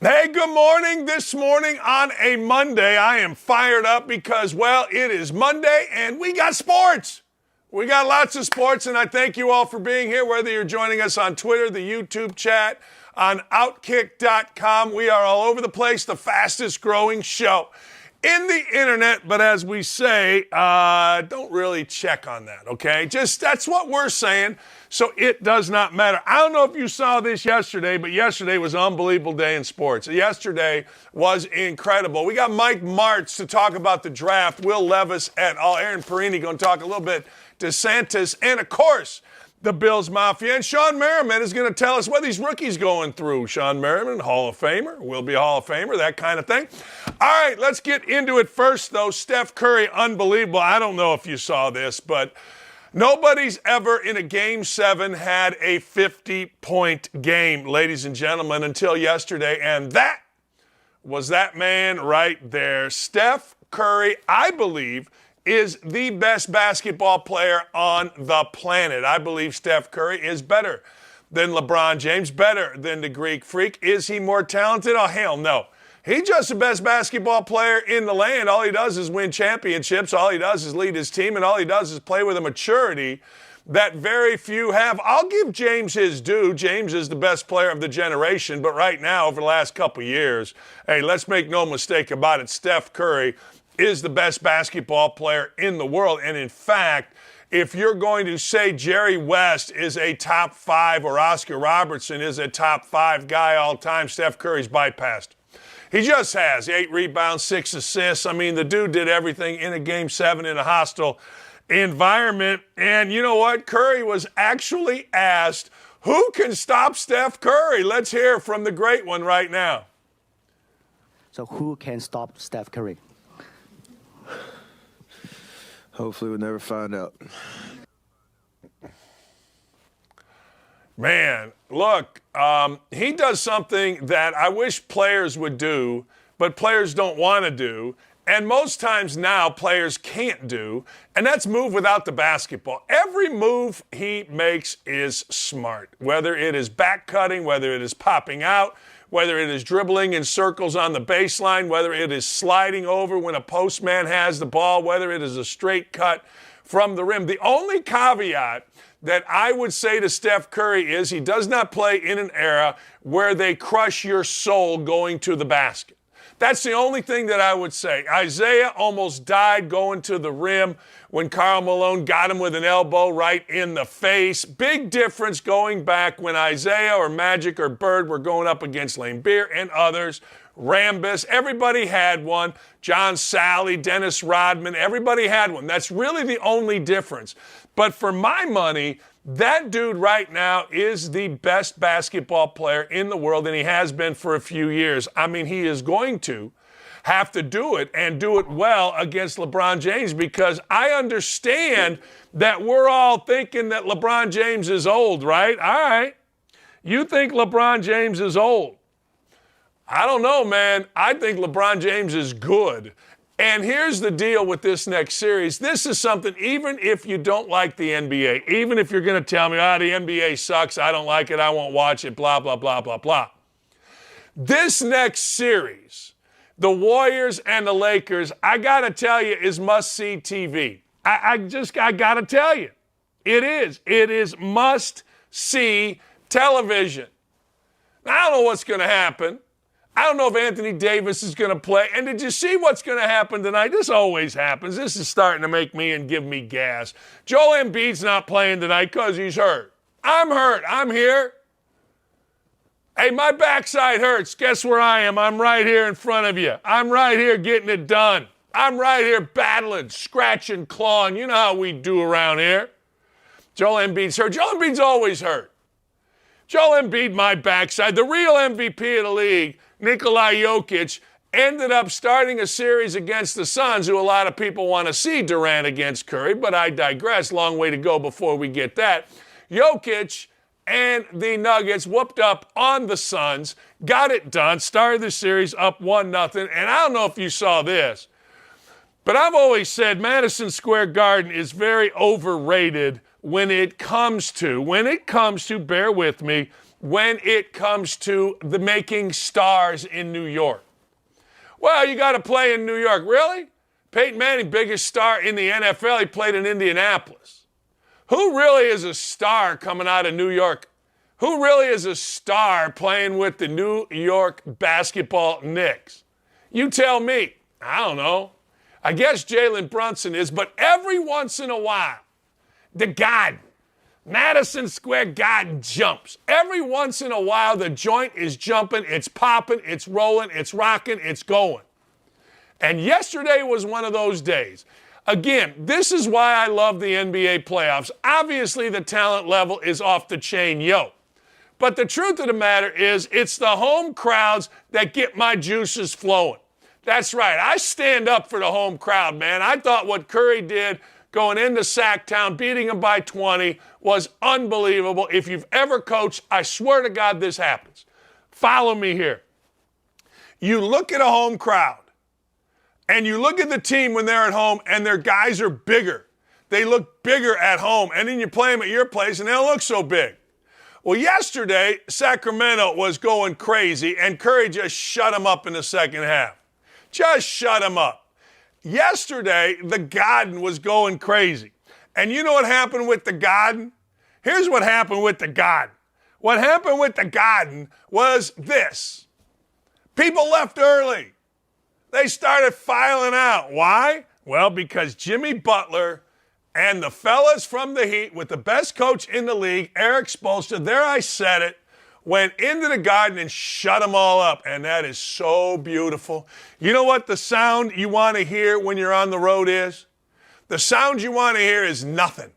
Hey, good morning. This morning on a Monday, I am fired up because, well, it is Monday and we got sports. We got lots of sports, and I thank you all for being here, whether you're joining us on Twitter, the YouTube chat, on OutKick.com. We are all over the place, the fastest growing show in the internet, but as we say, don't really check on that, okay? Just that's what we're saying, so it does not matter. I don't know if you saw this yesterday, but yesterday was an unbelievable day in sports. Yesterday was incredible. We got Mike Martz to talk about the draft, Will Levis et al. Aaron Perini going to talk a little bit DeSantis, and of course, the Bills Mafia. And Sean Merriman is going to tell us what these rookies going through. Sean Merriman, Hall of Famer, will be a Hall of Famer, that kind of thing. All right, let's get into it first, though. Steph Curry, unbelievable. I don't know if you saw this, but nobody's ever in a Game 7 had a 50-point game, ladies and gentlemen, until yesterday. And that was that man right there. Steph Curry, I believe, is the best basketball player on the planet. I believe Steph Curry is better than LeBron James, better than the Greek Freak. Is he more talented? Oh, hell no. He's just the best basketball player in the land. All he does is win championships. All he does is lead his team, and all he does is play with a maturity that very few have. I'll give James his due. James is the best player of the generation, but right now, over the last couple years, hey, let's make no mistake about it, Steph Curry is the best basketball player in the world. And in fact, if you're going to say Jerry West is a top 5 or Oscar Robertson is a top 5 guy all time, Steph Curry's bypassed. He just has 8 rebounds, 6 assists. I mean, the dude did everything in a Game 7 in a hostile environment. And you know what? Curry was actually asked, who can stop Steph Curry? Let's hear from the great one right now. So who can stop Steph Curry? Hopefully we'll never find out. Man, look, he does something that I wish players would do, but players don't want to do. And most times now players can't do, and that's move without the basketball. Every move he makes is smart, whether it is back cutting, whether it is popping out, whether it is dribbling in circles on the baseline, whether it is sliding over when a postman has the ball, whether it is a straight cut from the rim. The only caveat that I would say to Steph Curry is he does not play in an era where they crush your soul going to the basket. That's the only thing that I would say. Isaiah almost died going to the rim when Karl Malone got him with an elbow right in the face. Big difference going back when Isaiah or Magic or Bird were going up against Lane Beer and others. Rambus, everybody had one. John Sally, Dennis Rodman, everybody had one. That's really the only difference. But for my money, that dude right now is the best basketball player in the world, and he has been for a few years. I mean, he is going to have to do it and do it well against LeBron James, because I understand that we're all thinking that LeBron James is old, right? All right. You think LeBron James is old. I don't know, man. I think LeBron James is good. And here's the deal with this next series. This is something, even if you don't like the NBA, even if you're going to tell me, the NBA sucks, I don't like it, I won't watch it, blah, blah, blah, blah, blah. This next series, the Warriors and the Lakers, I got to tell you, is must-see TV. I got to tell you, it is. It is must-see television. Now, I don't know what's going to happen. I don't know if Anthony Davis is going to play. And did you see what's going to happen tonight? This always happens. This is starting to make me and give me gas. Joel Embiid's not playing tonight because he's hurt. I'm hurt. I'm here. Hey, my backside hurts. Guess where I am? I'm right here in front of you. I'm right here getting it done. I'm right here battling, scratching, clawing. You know how we do around here. Joel Embiid's hurt. Joel Embiid's always hurt. Joel Embiid, my backside, the real MVP of the league, Nikola Jokic, ended up starting a series against the Suns, who a lot of people want to see Durant against Curry, but I digress. Long way to go before we get that. Jokic and the Nuggets whooped up on the Suns, got it done, started the series up 1-0. And I don't know if you saw this, but I've always said Madison Square Garden is very overrated when it comes to, bear with me, when it comes to the making stars in New York. Well, you got to play in New York. Really? Peyton Manning, biggest star in the NFL, he played in Indianapolis. Who really is a star coming out of New York? Who really is a star playing with the New York basketball Knicks? You tell me. I don't know. I guess Jalen Brunson is, but every once in a while, the Garden, Madison Square Garden jumps. Every once in a while, the joint is jumping, it's popping, it's rolling, it's rocking, it's going. And yesterday was one of those days. Again, this is why I love the NBA playoffs. Obviously, the talent level is off the chain, But the truth of the matter is, it's the home crowds that get my juices flowing. That's right. I stand up for the home crowd, man. I thought what Curry did going into Sacktown, beating him by 20, was unbelievable. If you've ever coached, I swear to God this happens. Follow me here. You look at a home crowd, and you look at the team when they're at home, and their guys are bigger. They look bigger at home, and then you play them at your place, and they don't look so big. Well, yesterday, Sacramento was going crazy, and Curry just shut them up in the second half. Just shut them up. Yesterday, the Garden was going crazy. And you know what happened with the Garden? Here's what happened with the Garden. What happened with the Garden was this. People left early. They started filing out. Why? Well, because Jimmy Butler and the fellas from the Heat with the best coach in the league, Eric Spoelstra, there I said it, went into the Garden and shut them all up. And that is so beautiful. You know what the sound you want to hear when you're on the road is? The sound you want to hear is nothing.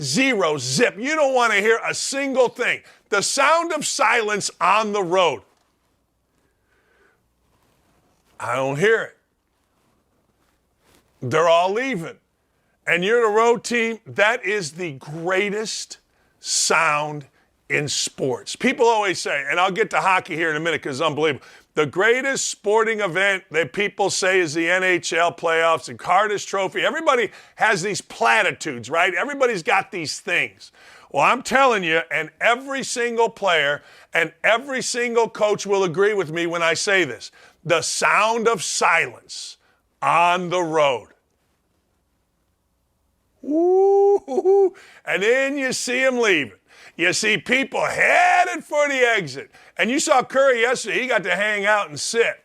Zero, zip. You don't want to hear a single thing. The sound of silence on the road. I don't hear it. They're all leaving. And you're the road team. That is the greatest sound in sports. People always say, and I'll get to hockey here in a minute because it's unbelievable, the greatest sporting event that people say is the NHL playoffs, the Hardest Trophy. Everybody has these platitudes, right? Everybody's got these things. Well, I'm telling you, and every single player and every single coach will agree with me when I say this, the sound of silence on the road. Woo-hoo-hoo. And then you see them leaving. You see people headed for the exit. And you saw Curry yesterday. He got to hang out and sit.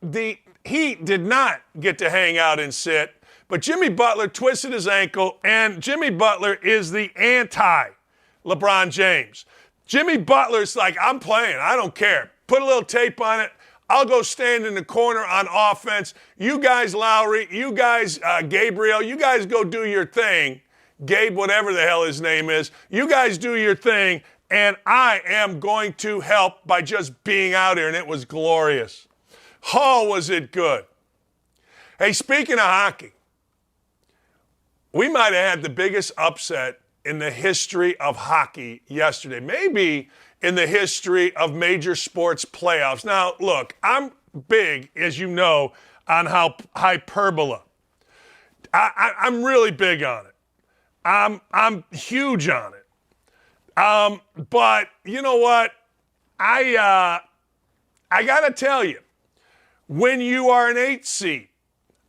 The Heat did not get to hang out and sit, but Jimmy Butler twisted his ankle, and Jimmy Butler is the anti-LeBron James. Jimmy Butler's like, I'm playing. I don't care. Put a little tape on it. I'll go stand in the corner on offense. You guys, Lowry, you guys, Gabriel, you guys go do your thing. Gabe, whatever the hell his name is, you guys do your thing, and I am going to help by just being out here, and it was glorious. Oh, was it good. Hey, speaking of hockey, we might have had the biggest upset in the history of hockey yesterday, maybe in the history of major sports playoffs. Now, look, I'm big, as you know, on hyperbole. I'm really big on it. I'm huge on it. But you know what? I got to tell you, when you are an 8 seed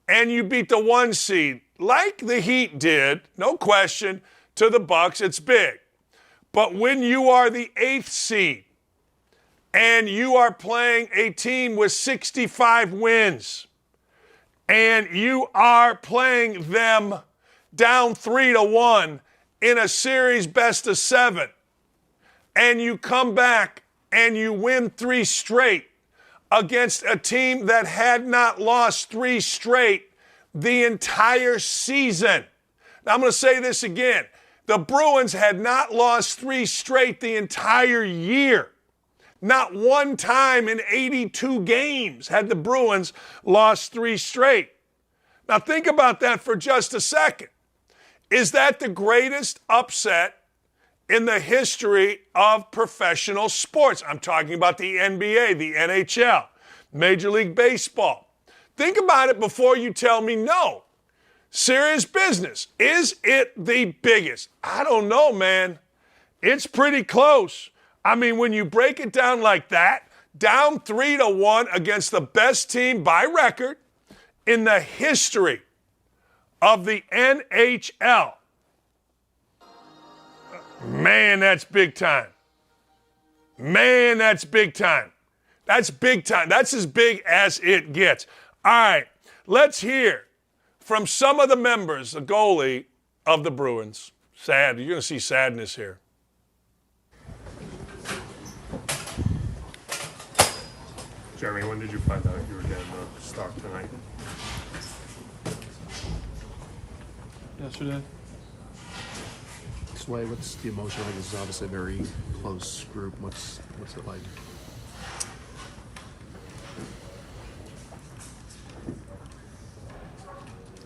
and you beat the 1 seed, like the Heat did, no question, to the Bucks, it's big. But when you are the 8th seed and you are playing a team with 65 wins and you are playing them down 3-1 in a series best of 7, and you come back and you win 3 straight against a team that had not lost 3 straight the entire season. Now, I'm going to say this again. The Bruins had not lost 3 straight the entire year. Not one time in 82 games had the Bruins lost 3 straight. Now, think about that for just a second. Is that the greatest upset in the history of professional sports? I'm talking about the NBA, the NHL, Major League Baseball. Think about it before you tell me no. Serious business. Is it the biggest? I don't know, man. It's pretty close. I mean, when you break it down like that, down 3-1 against the best team by record in the history of the NHL. Man, that's big time. Man, that's big time. That's big time. That's as big as it gets. All right, let's hear from some of the members, the goalie of the Bruins. Sad. You're going to see sadness here. Jeremy, when did you find out you were getting the start tonight? Yesterday. Sway, what's the emotion like? This is obviously a very close group. What's it like?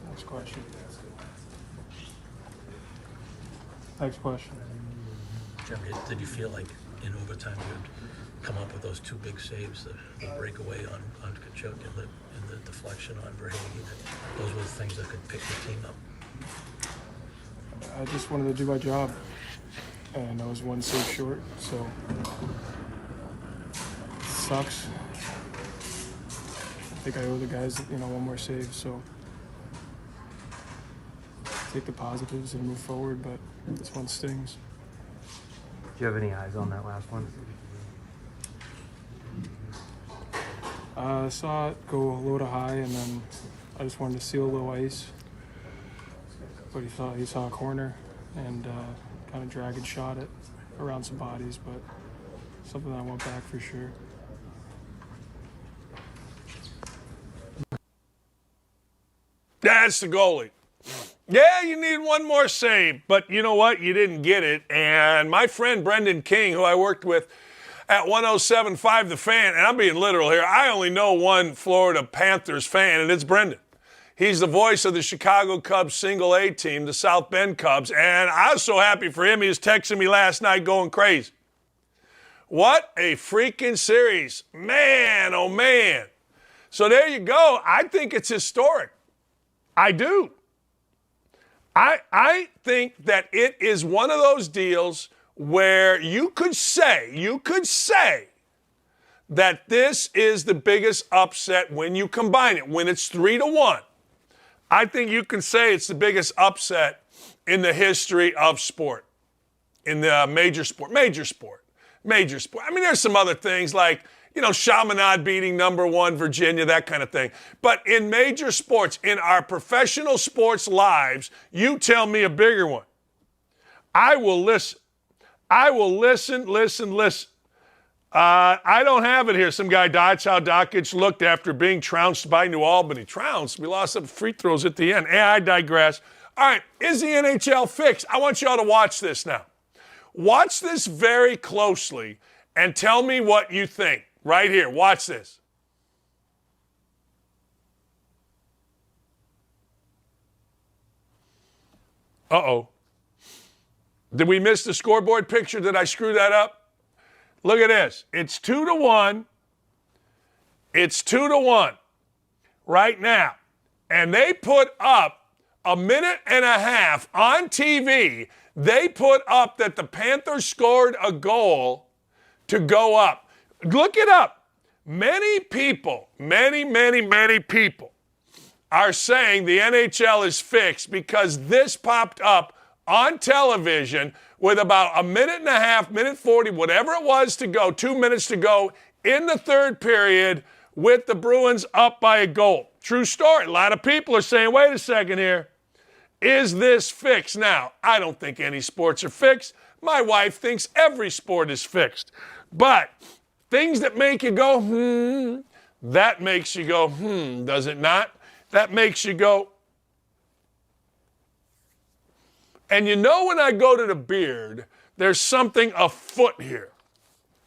Next question. Next question. Jeremy, did you feel like in overtime you'd come up with those two big saves, the breakaway on Kachuk and the deflection on Verhage, that those were the things that could pick the team up? I just wanted to do my job, and I was one save short, so it sucks. I think I owe the guys, one more save, so take the positives and move forward, but this one stings. Do you have any eyes on that last one? I saw it go a little high, and then I just wanted to seal a little ice. But he saw a corner and kind of drag and shot it around some bodies, but something that I want back for sure. That's the goalie. Yeah, you need one more save, but you know what? You didn't get it. And my friend Brendan King, who I worked with at 107.5 The Fan, and I'm being literal here, I only know one Florida Panthers fan, and it's Brendan. He's the voice of the Chicago Cubs single A team, the South Bend Cubs, and I was so happy for him. He was texting me last night going crazy. What a freaking series. Man, oh man. So there you go. I think it's historic. I do. I think that it is one of those deals where you could say that this is the biggest upset when you combine it, when it's 3-1. I think you can say it's the biggest upset in the history of sport, in the major sport. I mean, there's some other things like, Chaminade beating #1 Virginia, that kind of thing. But in major sports, in our professional sports lives, you tell me a bigger one. I will listen. Listen. I don't have it here. Some guy died. That's how Dakich looked after being trounced by New Albany. Trounced. We lost some free throws at the end. I digress. All right. Is the NHL fixed? I want you all to watch this now. Watch this very closely and tell me what you think. Right here. Watch this. Uh-oh. Did we miss the scoreboard picture? Did I screw that up? Look at this. It's 2-1. It's 2-1 right now. And they put up a minute and a half on TV. They put up that the Panthers scored a goal to go up. Look it up. Many people, many people are saying the NHL is fixed because this popped up on television with about a minute and a half, minute 40, whatever it was to go, 2 minutes to go in the third period with the Bruins up by a goal. True story. A lot of people are saying, wait a second here. Is this fixed? Now, I don't think any sports are fixed. My wife thinks every sport is fixed. But things that make you go, that makes you go, does it not? That makes you go. And when I go to the beard, there's something afoot here.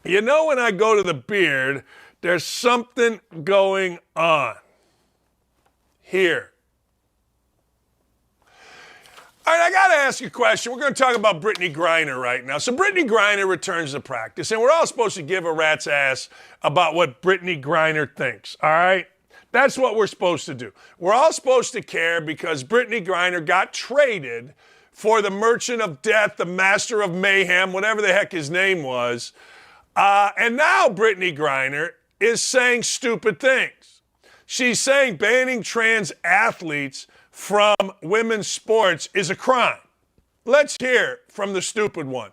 When I go to the beard, there's something going on here. All right, I got to ask you a question. We're going to talk about Brittney Griner right now. So Brittney Griner returns to practice, and we're all supposed to give a rat's ass about what Brittney Griner thinks, all right? That's what we're supposed to do. We're all supposed to care because Brittney Griner got traded for the Merchant of Death, the Master of Mayhem, whatever the heck his name was, And now Brittney Griner is saying stupid things. She's saying banning trans athletes from women's sports is a crime. Let's hear from the stupid one.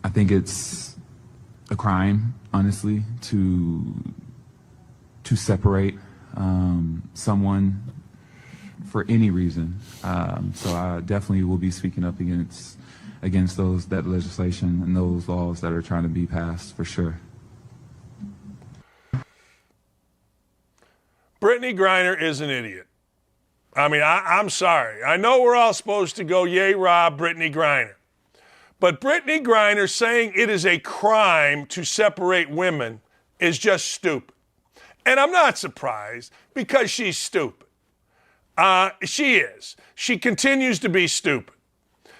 I think it's a crime, honestly, to separate someone for any reason. So I definitely will be speaking up against that legislation and those laws that are trying to be passed, for sure. Brittney Griner is an idiot. I mean, I'm sorry. I know we're all supposed to go, yay, Rob, Brittney Griner. But Brittney Griner saying it is a crime to separate women is just stupid. And I'm not surprised because she's stupid. She is. She continues to be stupid.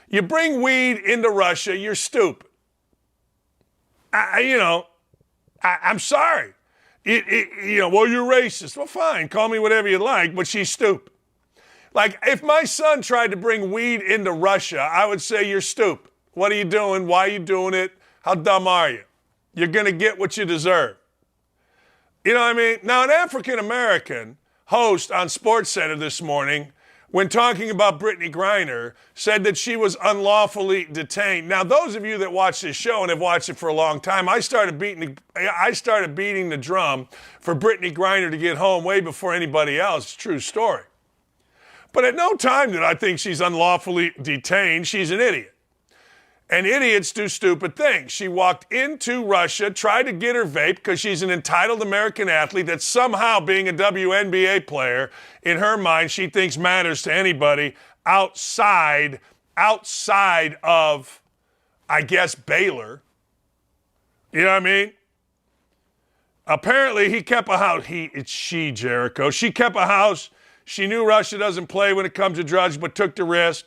You bring weed into Russia, you're stupid. I'm sorry. Well, you're racist. Well, fine. Call me whatever you like, but she's stupid. Like, if my son tried to bring weed into Russia, I would say you're stupid. What are you doing? Why are you doing it? How dumb are you? You're going to get what you deserve. You know what I mean? Now, an African-American host on SportsCenter this morning, when talking about Brittney Griner, said that she was unlawfully detained. Now, those of you that watch this show and have watched it for a long time, I started beating the drum for Brittney Griner to get home way before anybody else. True story. But at no time did I think she's unlawfully detained. She's an idiot. And idiots do stupid things. She walked into Russia, tried to get her vape because she's an entitled American athlete that somehow, being a WNBA player, in her mind, she thinks matters to anybody outside of, I guess, Baylor. You know what I mean? Apparently, he kept a house. Jericho. She kept a house. She knew Russia doesn't play when it comes to drugs, but took the risk.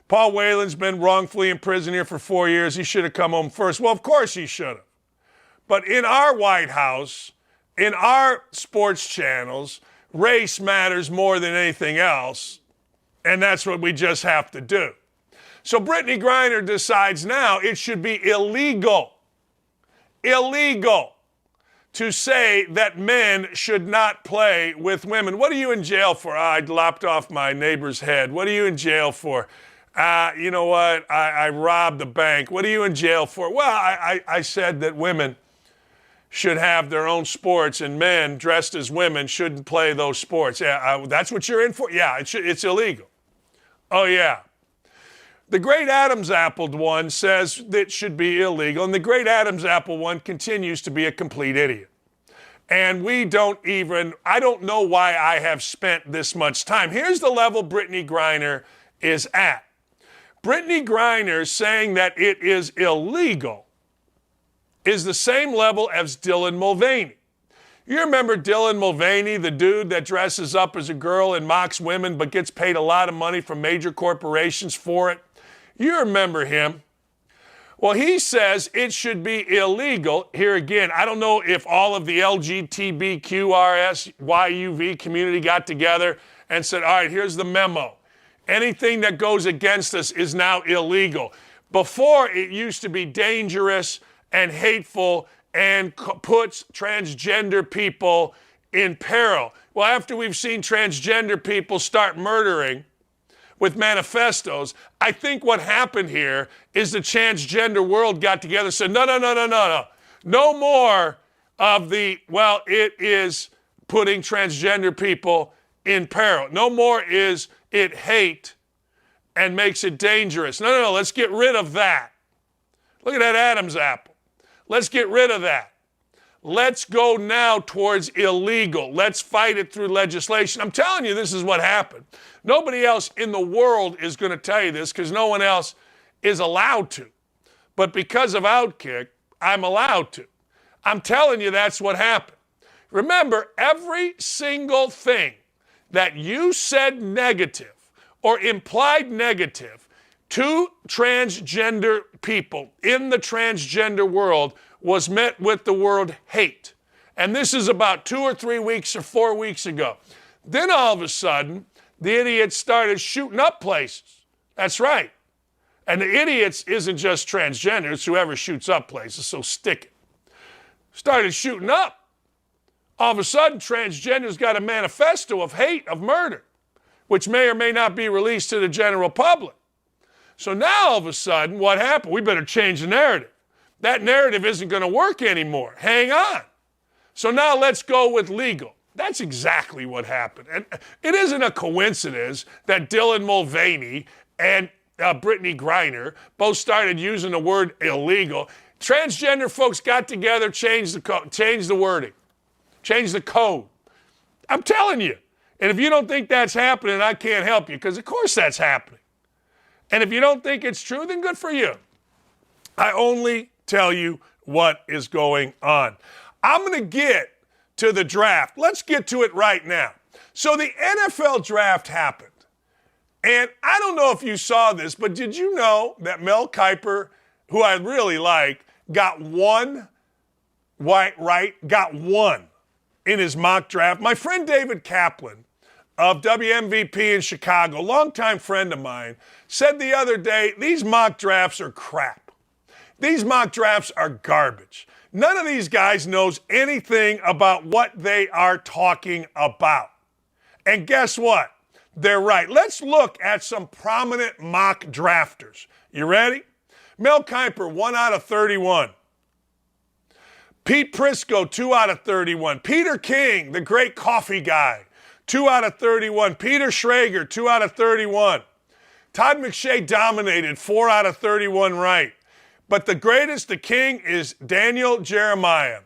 Paul Whelan's been wrongfully in prison here for 4 years. He should have come home first. Well, of course he should have. But in our White House, in our sports channels, race matters more than anything else, and that's what we just have to do. So Brittney Griner decides now it should be illegal to say that men should not play with women. What are you in jail for? I lopped off my neighbor's head. What are you in jail for? You know what? I robbed the bank. What are you in jail for? Well, I said that women should have their own sports and men dressed as women shouldn't play those sports. Yeah, that's what you're in for? Yeah, it's illegal. Oh, yeah. The Great Adam's Apple one says that it should be illegal, and the Great Adam's Apple one continues to be a complete idiot. And I don't know why I have spent this much time. Here's the level Brittney Griner is at. Brittney Griner saying that it is illegal is the same level as Dillon Mulvaney. You remember Dillon Mulvaney, the dude that dresses up as a girl and mocks women but gets paid a lot of money from major corporations for it? You remember him. Well, he says it should be illegal. Here again, I don't know if all of the LGBTQRSYUV community got together and said, all right, here's the memo. Anything that goes against us is now illegal. Before, it used to be dangerous and hateful and puts transgender people in peril. Well, after we've seen transgender people start murdering with manifestos, I think what happened here is the transgender world got together and said, no. No more of it is putting transgender people in peril. No more is it hate and makes it dangerous. No, let's get rid of that. Look at that Adam's apple. Let's get rid of that. Let's go now towards illegal. Let's fight it through legislation. I'm telling you, this is what happened. Nobody else in the world is going to tell you this because no one else is allowed to. But because of OutKick, I'm allowed to. I'm telling you that's what happened. Remember, every single thing that you said negative or implied negative to transgender people in the transgender world was met with the word hate. And this is about 2 or 3 weeks or 4 weeks ago. Then all of a sudden, the idiots started shooting up places. That's right. And the idiots isn't just transgender, it's whoever shoots up places, so stick it. Started shooting up. All of a sudden, transgenders got a manifesto of hate, of murder, which may or may not be released to the general public. So now, all of a sudden, what happened? We better change the narrative. That narrative isn't going to work anymore. Hang on. So now let's go with legal. That's exactly what happened. And it isn't a coincidence that Dylan Mulvaney and Brittney Griner both started using the word illegal. Transgender folks got together, changed the wording, changed the code. I'm telling you. And if you don't think that's happening, I can't help you, because of course that's happening. And if you don't think it's true, then good for you. I only tell you what is going on. I'm going to get to the draft. Let's get to it right now. So the NFL draft happened. And I don't know if you saw this, but did you know that Mel Kiper, who I really like, got one in his mock draft? My friend David Kaplan of WMVP in Chicago, longtime friend of mine, said the other day, these mock drafts are crap. These mock drafts are garbage. None of these guys knows anything about what they are talking about. And guess what? They're right. Let's look at some prominent mock drafters. You ready? Mel Kiper, 1 out of 31. Pete Prisco, 2 out of 31. Peter King, the great coffee guy, 2 out of 31. Peter Schrager, 2 out of 31. Todd McShay dominated, 4 out of 31 right. But the greatest, the king, is Daniel Jeremiah.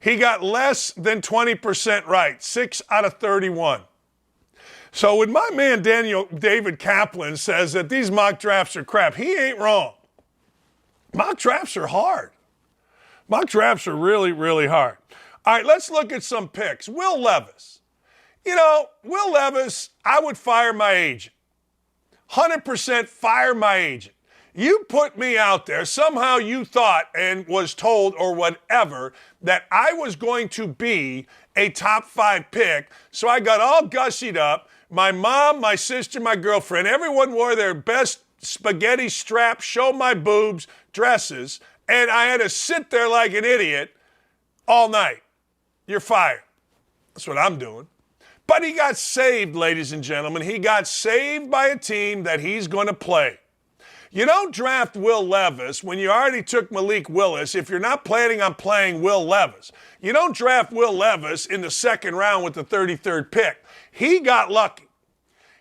He got less than 20% right, 6 out of 31. So when my man David Kaplan says that these mock drafts are crap, he ain't wrong. Mock drafts are hard. Mock drafts are really, really hard. All right, let's look at some picks. Will Levis. You know, Will Levis, I would fire my agent. 100% fire my agent. You put me out there, somehow you thought and was told or whatever that I was going to be a top 5 pick, so I got all gussied up. My mom, my sister, my girlfriend, everyone wore their best spaghetti strap, show my boobs dresses, and I had to sit there like an idiot all night. You're fired. That's what I'm doing. But he got saved, ladies and gentlemen. He got saved by a team that he's going to play. You don't draft Will Levis when you already took Malik Willis if you're not planning on playing Will Levis. You don't draft Will Levis in the second round with the 33rd pick. He got lucky.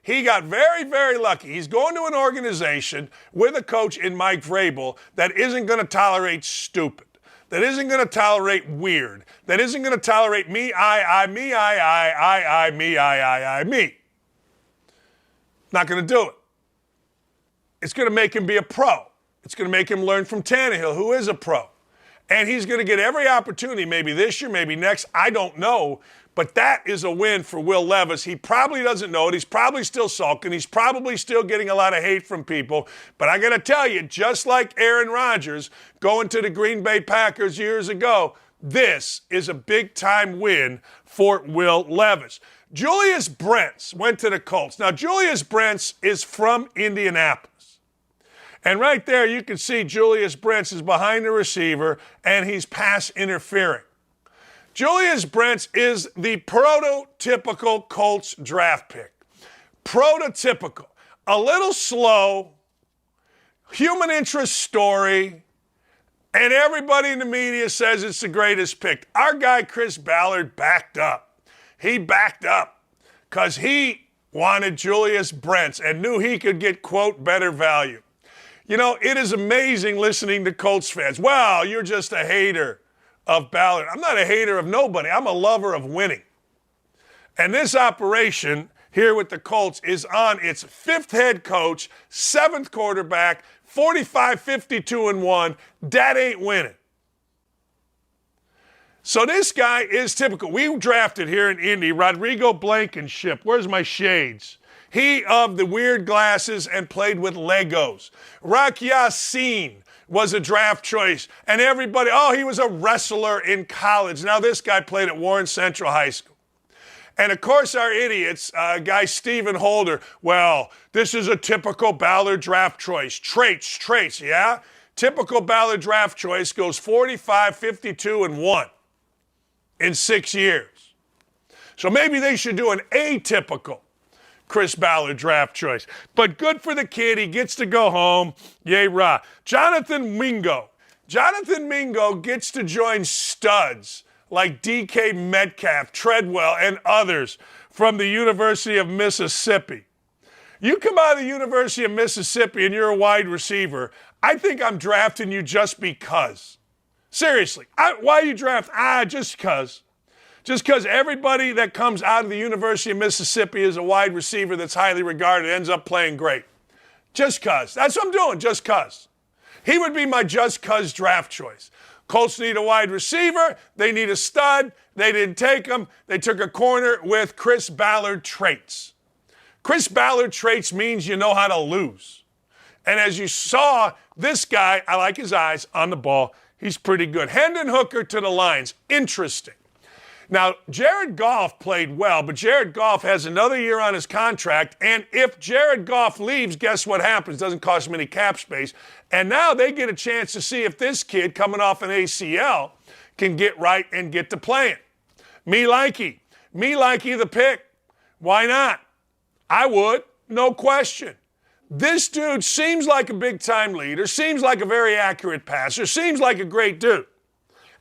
He got very, very lucky. He's going to an organization with a coach in Mike Vrabel that isn't going to tolerate stupid, that isn't going to tolerate weird, that isn't going to tolerate me. Not going to do it. It's going to make him be a pro. It's going to make him learn from Tannehill, who is a pro. And he's going to get every opportunity, maybe this year, maybe next. I don't know. But that is a win for Will Levis. He probably doesn't know it. He's probably still sulking. He's probably still getting a lot of hate from people. But I got to tell you, just like Aaron Rodgers going to the Green Bay Packers years ago, this is a big-time win for Will Levis. Julius Brents went to the Colts. Now, Julius Brents is from Indianapolis. And right there, you can see Julius Brents is behind the receiver, and he's pass interfering. Julius Brents is the prototypical Colts draft pick. Prototypical. A little slow, human interest story, and everybody in the media says it's the greatest pick. Our guy, Chris Ballard, backed up. He backed up because he wanted Julius Brents and knew he could get, quote, better value. You know, it is amazing listening to Colts fans. Well, you're just a hater of Ballard. I'm not a hater of nobody. I'm a lover of winning. And this operation here with the Colts is on its 5th head coach, 7th quarterback, 45-52-1. That ain't winning. So this guy is typical. We drafted here in Indy Rodrigo Blankenship. Where's my shades? He of the weird glasses and played with Legos. Rock Yassin was a draft choice. And everybody, he was a wrestler in college. Now this guy played at Warren Central High School. And, of course, our idiots, guy Stephen Holder, well, this is a typical Ballard draft choice. Traits, yeah? Typical Ballard draft choice goes 45, 52, and 1 in 6 years. So maybe they should do an atypical Chris Ballard draft choice. But good for the kid. He gets to go home. Yay, rah. Jonathan Mingo. Jonathan Mingo gets to join studs like DK Metcalf, Treadwell, and others from the University of Mississippi. You come out of the University of Mississippi and you're a wide receiver, I think I'm drafting you just because. Seriously. Why you draft? Just because. Just because everybody that comes out of the University of Mississippi is a wide receiver that's highly regarded, ends up playing great. Just because. That's what I'm doing, just because. He would be my just because draft choice. Colts need a wide receiver. They need a stud. They didn't take him. They took a corner with Chris Ballard traits. Chris Ballard traits means you know how to lose. And as you saw, this guy, I like his eyes on the ball. He's pretty good. Hendon Hooker to the Lions. Interesting. Now, Jared Goff played well, but Jared Goff has another year on his contract, and if Jared Goff leaves, guess what happens? Doesn't cost him any cap space. And now they get a chance to see if this kid coming off an ACL can get right and get to playing. Me likey the pick. Why not? I would, no question. This dude seems like a big-time leader, seems like a very accurate passer, seems like a great dude.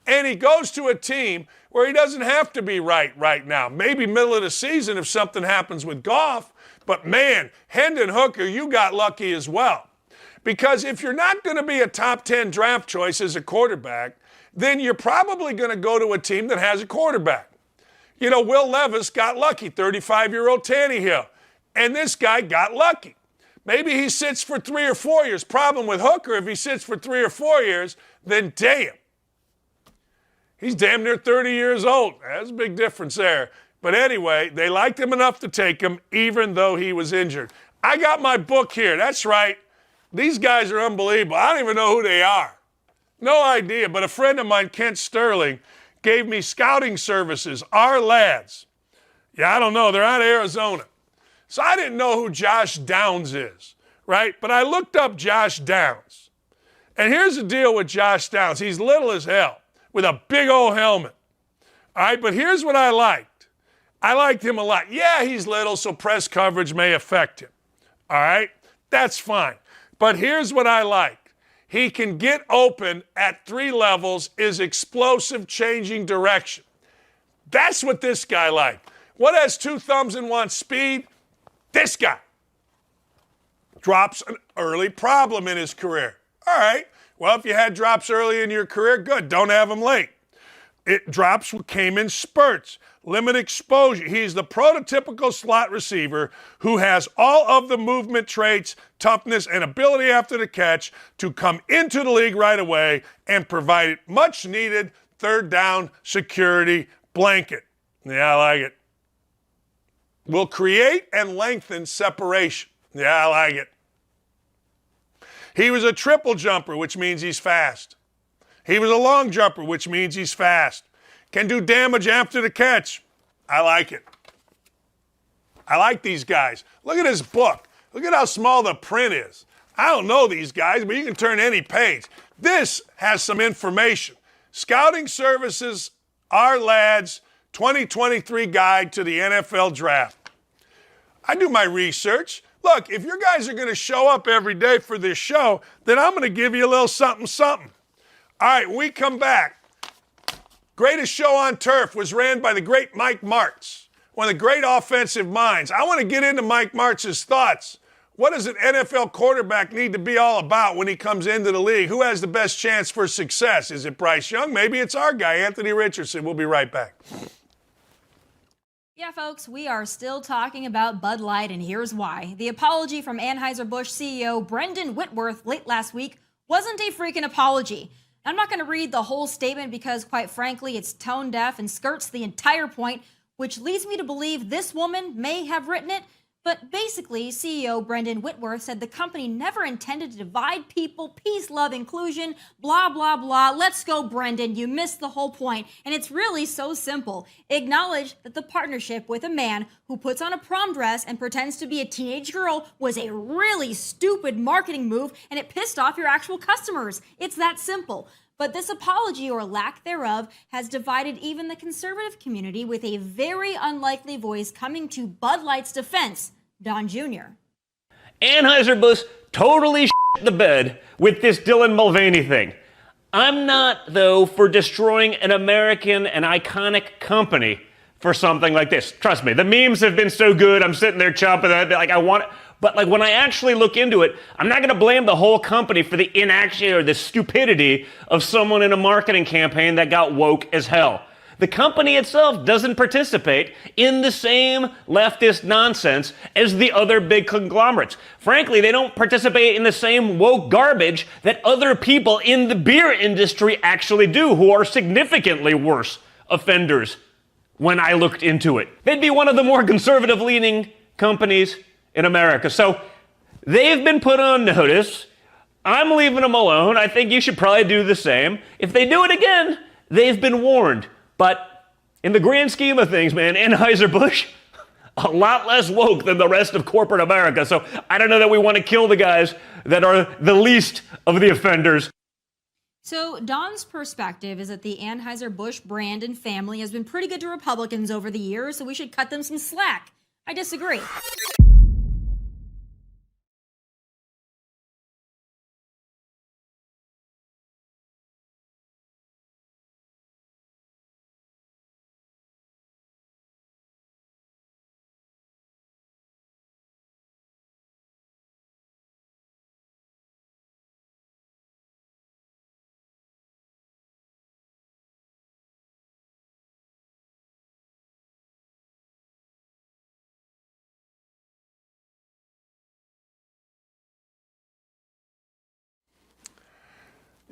And he goes to a team where he doesn't have to be right now. Maybe middle of the season if something happens with Goff. But, man, Hendon Hooker, you got lucky as well. Because if you're not going to be a top 10 draft choice as a quarterback, then you're probably going to go to a team that has a quarterback. You know, Will Levis got lucky, 35-year-old Tannehill. And this guy got lucky. Maybe he sits for 3 or 4 years. Problem with Hooker, if he sits for 3 or 4 years, then damn. He's damn near 30 years old. That's a big difference there. But anyway, they liked him enough to take him even though he was injured. I got my book here. That's right. These guys are unbelievable. I don't even know who they are. No idea. But a friend of mine, Kent Sterling, gave me scouting services. Our lads. Yeah, I don't know. They're out of Arizona. So I didn't know who Josh Downs is, right? But I looked up Josh Downs. And here's the deal with Josh Downs. He's little as hell with a big old helmet. All right, but here's what I liked. I liked him a lot. Yeah, he's little, so press coverage may affect him. All right, that's fine. But here's what I like. He can get open at 3 levels, is explosive, changing direction. That's what this guy liked. What has 2 thumbs and wants speed? This guy drops an early problem in his career. All right. Well, if you had drops early in your career, good. Don't have them late. Drops came in spurts. Limit exposure. He's the prototypical slot receiver who has all of the movement traits, toughness, and ability after the catch to come into the league right away and provide much needed third down security blanket. Yeah, I like it. Will create and lengthen separation. Yeah, I like it. He was a triple jumper, which means he's fast. He was a long jumper, which means he's fast. Can do damage after the catch. I like it. I like these guys. Look at his book. Look at how small the print is. I don't know these guys, but you can turn any page. This has some information. Scouting Services, Our Lads, 2023 Guide to the NFL Draft. I do my research. Look, if you guys are going to show up every day for this show, then I'm going to give you a little something, something. All right, when we come back, greatest show on turf was ran by the great Mike Martz, one of the great offensive minds. I want to get into Mike Martz's thoughts. What does an NFL quarterback need to be all about when he comes into the league? Who has the best chance for success? Is it Bryce Young? Maybe it's our guy, Anthony Richardson. We'll be right back. Yeah, folks, we are still talking about Bud Light, and here's why. The apology from Anheuser-Busch CEO Brendan Whitworth late last week wasn't a freaking apology. I'm not going to read the whole statement because, quite frankly, it's tone deaf and skirts the entire point, which leads me to believe this woman may have written it, But basically, CEO Brendan Whitworth said the company never intended to divide people, peace, love, inclusion, blah, blah, blah. Let's go, Brendan. You missed the whole point. And it's really so simple. Acknowledge that the partnership with a man who puts on a prom dress and pretends to be a teenage girl was a really stupid marketing move, and it pissed off your actual customers. It's that simple. But this apology, or lack thereof, has divided even the conservative community, with a very unlikely voice coming to Bud Light's defense, Don Jr. Anheuser-Busch totally shit the bed with this Dylan Mulvaney thing. I'm not, though, for destroying an American and iconic company for something like this. Trust me, the memes have been so good. I'm sitting there chomping that, like, I want it. But like when I actually look into it, I'm not going to blame the whole company for the inaction or the stupidity of someone in a marketing campaign that got woke as hell. The company itself doesn't participate in the same leftist nonsense as the other big conglomerates. Frankly, they don't participate in the same woke garbage that other people in the beer industry actually do, who are significantly worse offenders when I looked into it. They'd be one of the more conservative-leaning companies in America. So they've been put on notice. I'm leaving them alone. I think you should probably do the same. If they do it again, they've been warned. But in the grand scheme of things, man, Anheuser-Busch, a lot less woke than the rest of corporate America. So I don't know that we want to kill the guys that are the least of the offenders. So Don's perspective is that the Anheuser-Busch brand and family has been pretty good to Republicans over the years, so we should cut them some slack. I disagree.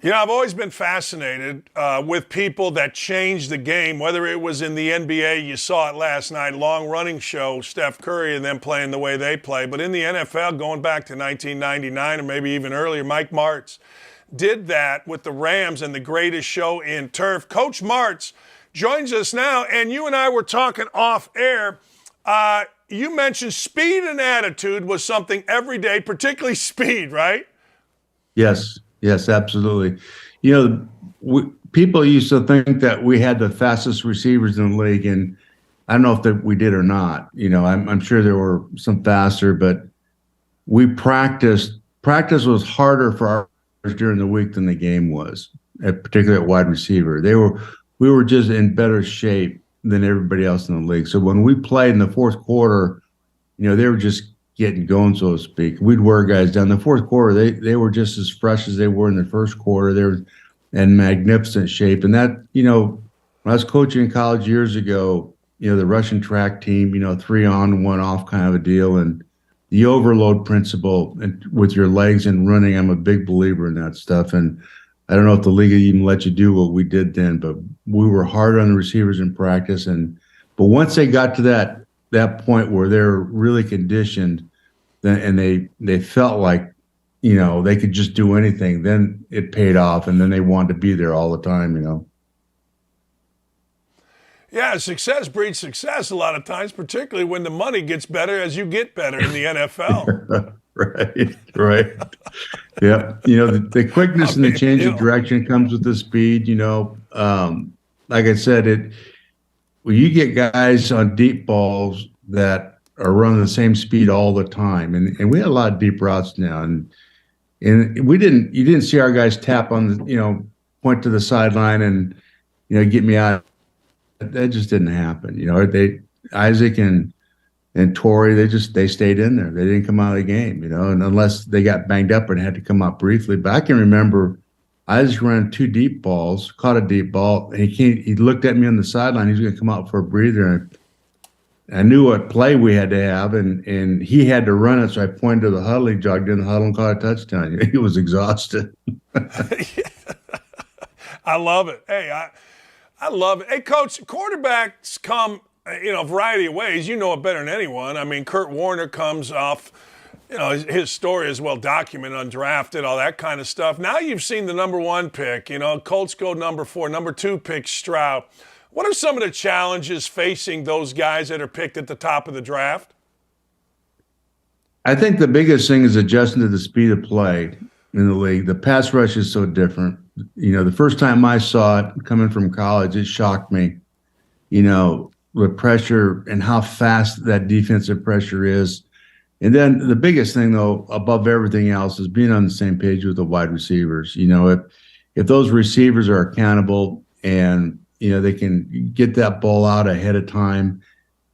You know, I've always been fascinated with people that change the game, whether it was in the NBA, you saw it last night, long-running show, Steph Curry and them playing the way they play. But in the NFL, going back to 1999 or maybe even earlier, Mike Martz did that with the Rams and the greatest show in turf. Coach Martz joins us now, and you and I were talking off air. You mentioned speed and attitude was something every day, particularly speed, right? Yes, absolutely. You know, people used to think that we had the fastest receivers in the league, and I don't know if that we did or not. You know, I'm sure there were some faster, but we practiced. Practice was harder for our during the week than the game was, particularly at wide receiver. We were just in better shape than everybody else in the league. So when we played in the fourth quarter, you know, they were just getting going, so to speak. We'd wear guys down. The fourth quarter, they were just as fresh as they were in the first quarter. They were in magnificent shape. And that, you know, when I was coaching in college years ago, you know, the Russian track team, you know, 3 on, 1 off kind of a deal. And the overload principle and with your legs and running, I'm a big believer in that stuff. And I don't know if the league even let you do what we did then, but we were hard on the receivers in practice. But once they got to that point where they're really conditioned, and they felt like, you know, they could just do anything, then it paid off, and then they wanted to be there all the time, you know. Yeah, success breeds success a lot of times, particularly when the money gets better as you get better in the NFL. Right. Yeah. You know, the quickness and the change of direction comes with the speed, you know. Like I said, when you get guys on deep balls that are running the same speed all the time, and we had a lot of deep routes now, and you didn't see our guys tap on the, you know, point to the sideline and, you know, get me out. That just didn't happen. You know, Isaac and Torrey, they stayed in there. They didn't come out of the game, you know, and unless they got banged up and had to come out briefly. But I can remember Isaac ran 2 deep balls, caught a deep ball, and he looked at me on the sideline. He was going to come out for a breather, and I knew what play we had to have, and he had to run it, so I pointed to the huddle. He jogged in the huddle and caught a touchdown. He was exhausted. I love it. Hey, I love it. Hey, Coach, quarterbacks come a variety of ways. You know it better than anyone. I mean, Kurt Warner comes off, his story is well documented, undrafted, all that kind of stuff. Now you've seen the number 1 pick. Colts go number 4, number 2 pick Stroud. What are some of the challenges facing those guys that are picked at the top of the draft? I think the biggest thing is adjusting to the speed of play in the league. The pass rush is so different. The first time I saw it coming from college, it shocked me. The pressure and how fast that defensive pressure is. And then the biggest thing, though, above everything else, is being on the same page with the wide receivers. If those receivers are accountable and they can get that ball out ahead of time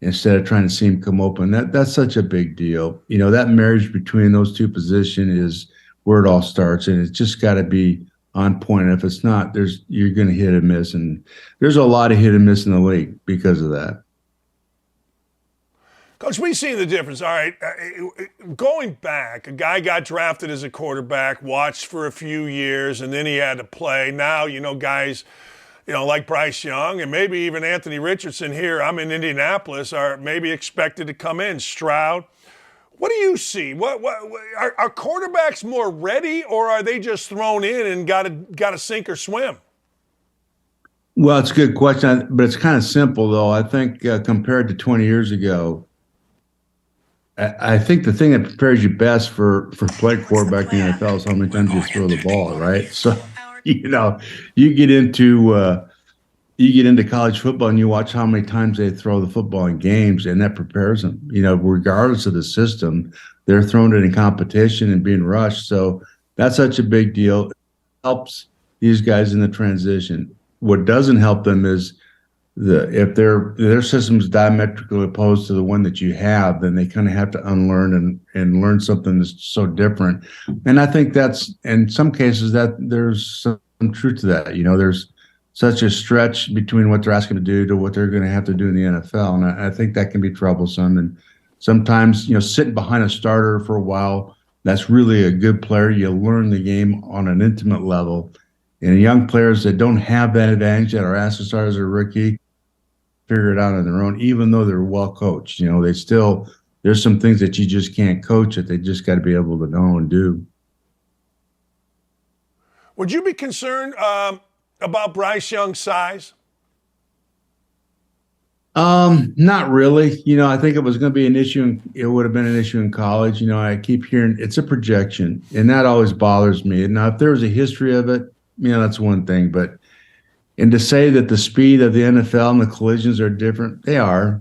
instead of trying to see him come open, that's such a big deal. That marriage between those two positions is where it all starts, and it's just got to be on point. If it's not, you're going to hit and miss, and there's a lot of hit and miss in the league because of that. Coach, we've seen the difference. All right, going back, a guy got drafted as a quarterback, watched for a few years, and then he had to play. Now, guys, like Bryce Young and maybe even Anthony Richardson here, I'm in Indianapolis, are maybe expected to come in. Stroud. What do you see? What are quarterbacks more ready, or are they just thrown in and got to sink or swim? Well, it's a good question, but it's kind of simple, though. I think compared to 20 years ago, I think the thing that prepares you best for playing quarterback in the NFL is how many times you throw the ball, right? So, you get into college football and you watch how many times they throw the football in games, and that prepares them. Regardless of the system, they're thrown in competition and being rushed. So that's such a big deal. It helps these guys in the transition. What doesn't help them is if their system's diametrically opposed to the one that you have, then they kind of have to unlearn and learn something that's so different. And I think that's, in some cases, that there's some truth to that. There's such a stretch between what they're asking to do to what they're going to have to do in the NFL. And I think that can be troublesome. And sometimes, sitting behind a starter for a while, that's really a good player. You learn the game on an intimate level. And young players that don't have that advantage, that are asked to start as a rookie, figure it out on their own, even though they're well coached. There's some things that you just can't coach that they just got to be able to know and do. Would you be concerned about Bryce Young's size? Not really. I think it was going to be an issue. It would have been an issue in college. I keep hearing it's a projection, and that always bothers me. Now, if there was a history of it, that's one thing. And to say that the speed of the NFL and the collisions are different, they are.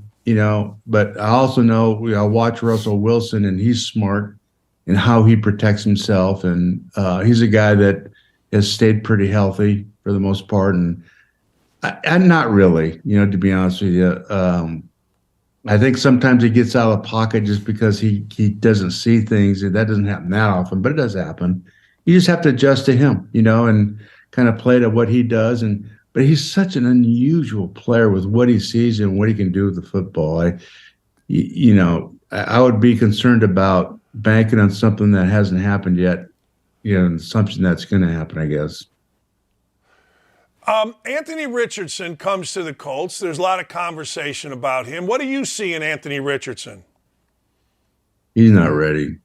But I also know I watch Russell Wilson, and he's smart in how he protects himself, and he's a guy that has stayed pretty healthy for the most part. And I'm not really, to be honest with you. I think sometimes he gets out of the pocket just because he doesn't see things, and that doesn't happen that often, but it does happen. You just have to adjust to him, and kind of play to what he does. But he's such an unusual player with what he sees and what he can do with the football. I would be concerned about banking on something that hasn't happened yet, an assumption that's going to happen, I guess. Anthony Richardson comes to the Colts. There's a lot of conversation about him. What do you see in Anthony Richardson? He's not ready.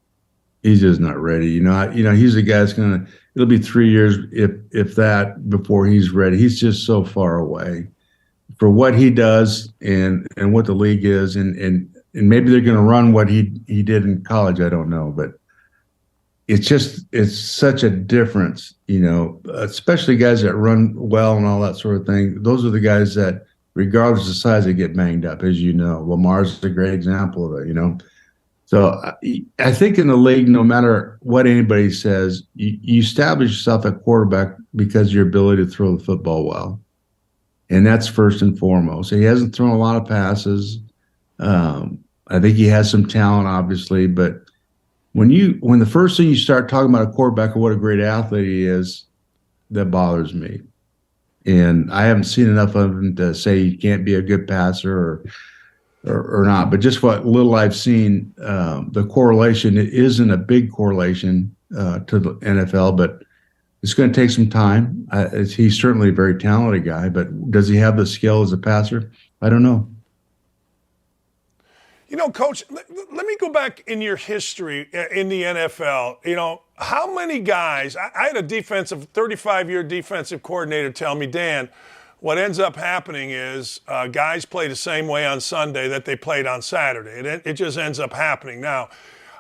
He's just not ready. He's a guy that's it'll be 3 years, if that, before he's ready. He's just so far away for what he does and what the league is. And maybe they're going to run what he did in college. I don't know, but it's such a difference, especially guys that run well and all that sort of thing. Those are the guys that, regardless of size, they get banged up, as you know. Lamar's a great example of it, So I think in the league, no matter what anybody says, you establish yourself at quarterback because of your ability to throw the football well. And that's first and foremost. He hasn't thrown a lot of passes. I think he has some talent, obviously, but when the first thing you start talking about a quarterback and what a great athlete he is, that bothers me. And I haven't seen enough of him to say he can't be a good passer or not. But just what little I've seen, the correlation, it isn't a big correlation to the NFL, but it's going to take some time. He's certainly a very talented guy, but does he have the skill as a passer? I don't know. Coach, let me go back in your history in the NFL. How many guys, I had a 35-year defensive coordinator tell me, Dan, what ends up happening is guys play the same way on Sunday that they played on Saturday. It just ends up happening. Now,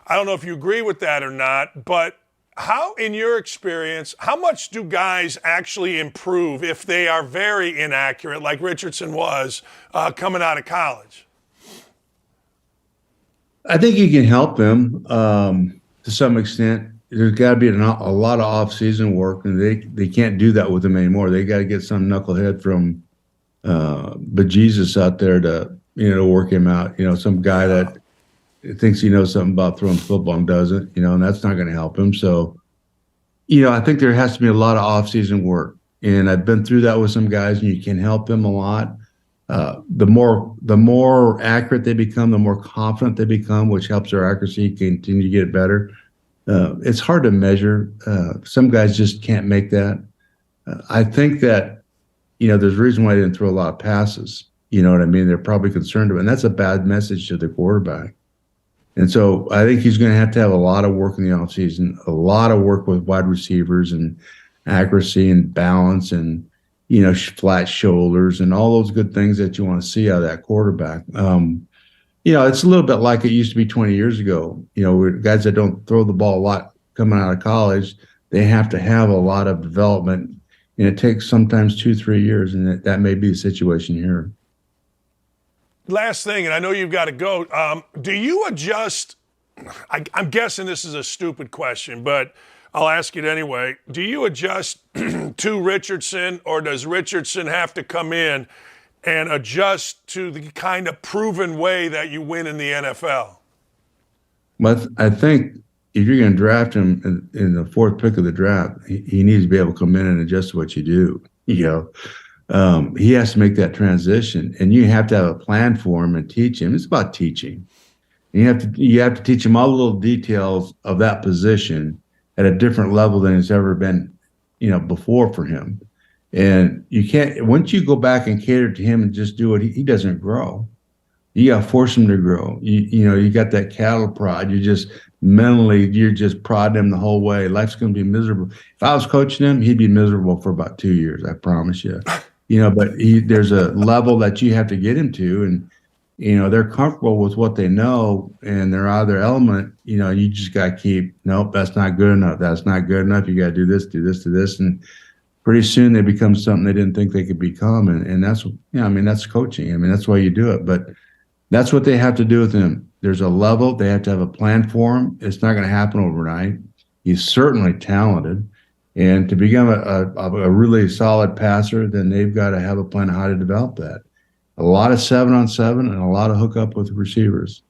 I don't know if you agree with that or not, but how, in your experience, how much do guys actually improve if they are very inaccurate, like Richardson was coming out of college? I think you can help them to some extent. There's got to be a lot of off-season work, and they can't do that with them anymore. They got to get some knucklehead from bejesus out there to work him out. Some guy that thinks he knows something about throwing football and doesn't. And that's not going to help him. So, I think there has to be a lot of off-season work, and I've been through that with some guys, and you can help them a lot. The more accurate they become, the more confident they become, which helps their accuracy continue to get better. It's hard to measure. Some guys just can't make that. I think that, there's a reason why they didn't throw a lot of passes. You know what I mean? They're probably concerned about it, and that's a bad message to the quarterback. And so I think he's going to have a lot of work in the offseason, a lot of work with wide receivers and accuracy and balance and, flat shoulders and all those good things that you want to see out of that quarterback. It's a little bit like it used to be 20 years ago. Guys that don't throw the ball a lot coming out of college, they have to have a lot of development, and it takes sometimes 2-3 years, and that may be the situation here. Last thing, and I know you've got to go. Do you adjust? I'm guessing this is a stupid question, but I'll ask it anyway. Do you adjust to Richardson, or does Richardson have to come in and adjust to the kind of proven way that you win in the NFL? Well, I think if you're going to draft him in the fourth pick of the draft, he needs to be able to come in and adjust to what you do. He has to make that transition, and you have to have a plan for him and teach him. It's about teaching. You have to teach him all the little details of that position at a different level than it's ever been, before for him. And you can't, once you go back and cater to him and just do it, he doesn't grow. You got to force him to grow. You got that cattle prod. You're just prodding him the whole way. Life's going to be miserable. If I was coaching him, he'd be miserable for about 2 years, I promise you. But there's a level that you have to get him to, and, they're comfortable with what they know, and they're out of their element. You just got to keep, nope, that's not good enough. That's not good enough. You got to do this, do this, do this. And pretty soon they become something they didn't think they could become. And that's, that's coaching. That's why you do it. But that's what they have to do with him. There's a level. They have to have a plan for him. It's not going to happen overnight. He's certainly talented. And to become a really solid passer, then they've got to have a plan on how to develop that. A lot of 7-on-7 and a lot of hookup with receivers.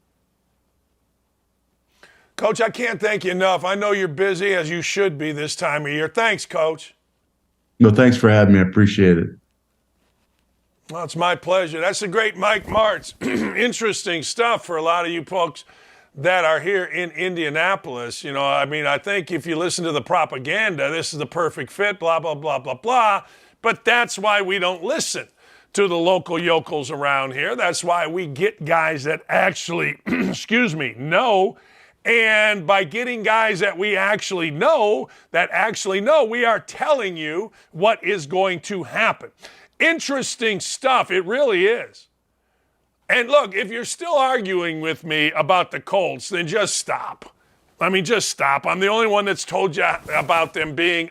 Coach, I can't thank you enough. I know you're busy, as you should be this time of year. Thanks, Coach. No, thanks for having me. I appreciate it. Well, it's my pleasure. That's the great Mike Martz. Interesting stuff for a lot of you folks that are here in Indianapolis. I think if you listen to the propaganda, this is the perfect fit, blah, blah, blah, blah, blah. But that's why we don't listen to the local yokels around here. That's why we get guys that actually, know. And by getting guys that we actually know, we are telling you what is going to happen. Interesting stuff. It really is. And look, if you're still arguing with me about the Colts, then just stop. Just stop. I'm the only one that's told you about them being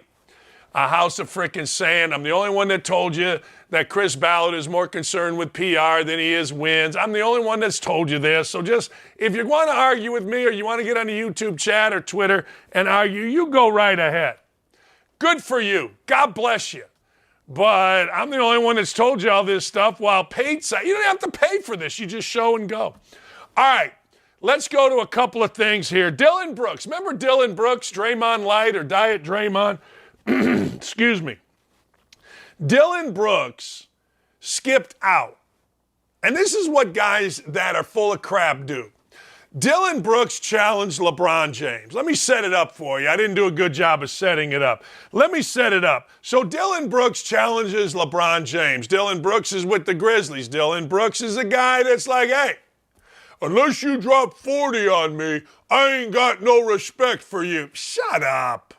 a house of frickin' sand. I'm the only one that told you that Chris Ballard is more concerned with PR than he is wins. I'm the only one that's told you this. So just, if you want to argue with me or you want to get on the YouTube chat or Twitter and argue, you go right ahead. Good for you. God bless you. But I'm the only one that's told you all this stuff while paid side. You don't have to pay for this. You just show and go. All right, let's go to a couple of things here. Dillon Brooks. Remember Dillon Brooks, Draymond Light or Diet Draymond? Excuse me. Dillon Brooks skipped out. And this is what guys that are full of crap do. Dillon Brooks challenged LeBron James. Let me set it up for you. I didn't do a good job of setting it up. Let me set it up. So Dillon Brooks challenges LeBron James. Dillon Brooks is with the Grizzlies. Dillon Brooks is a guy that's like, hey, unless you drop 40 on me, I ain't got no respect for you. Shut up.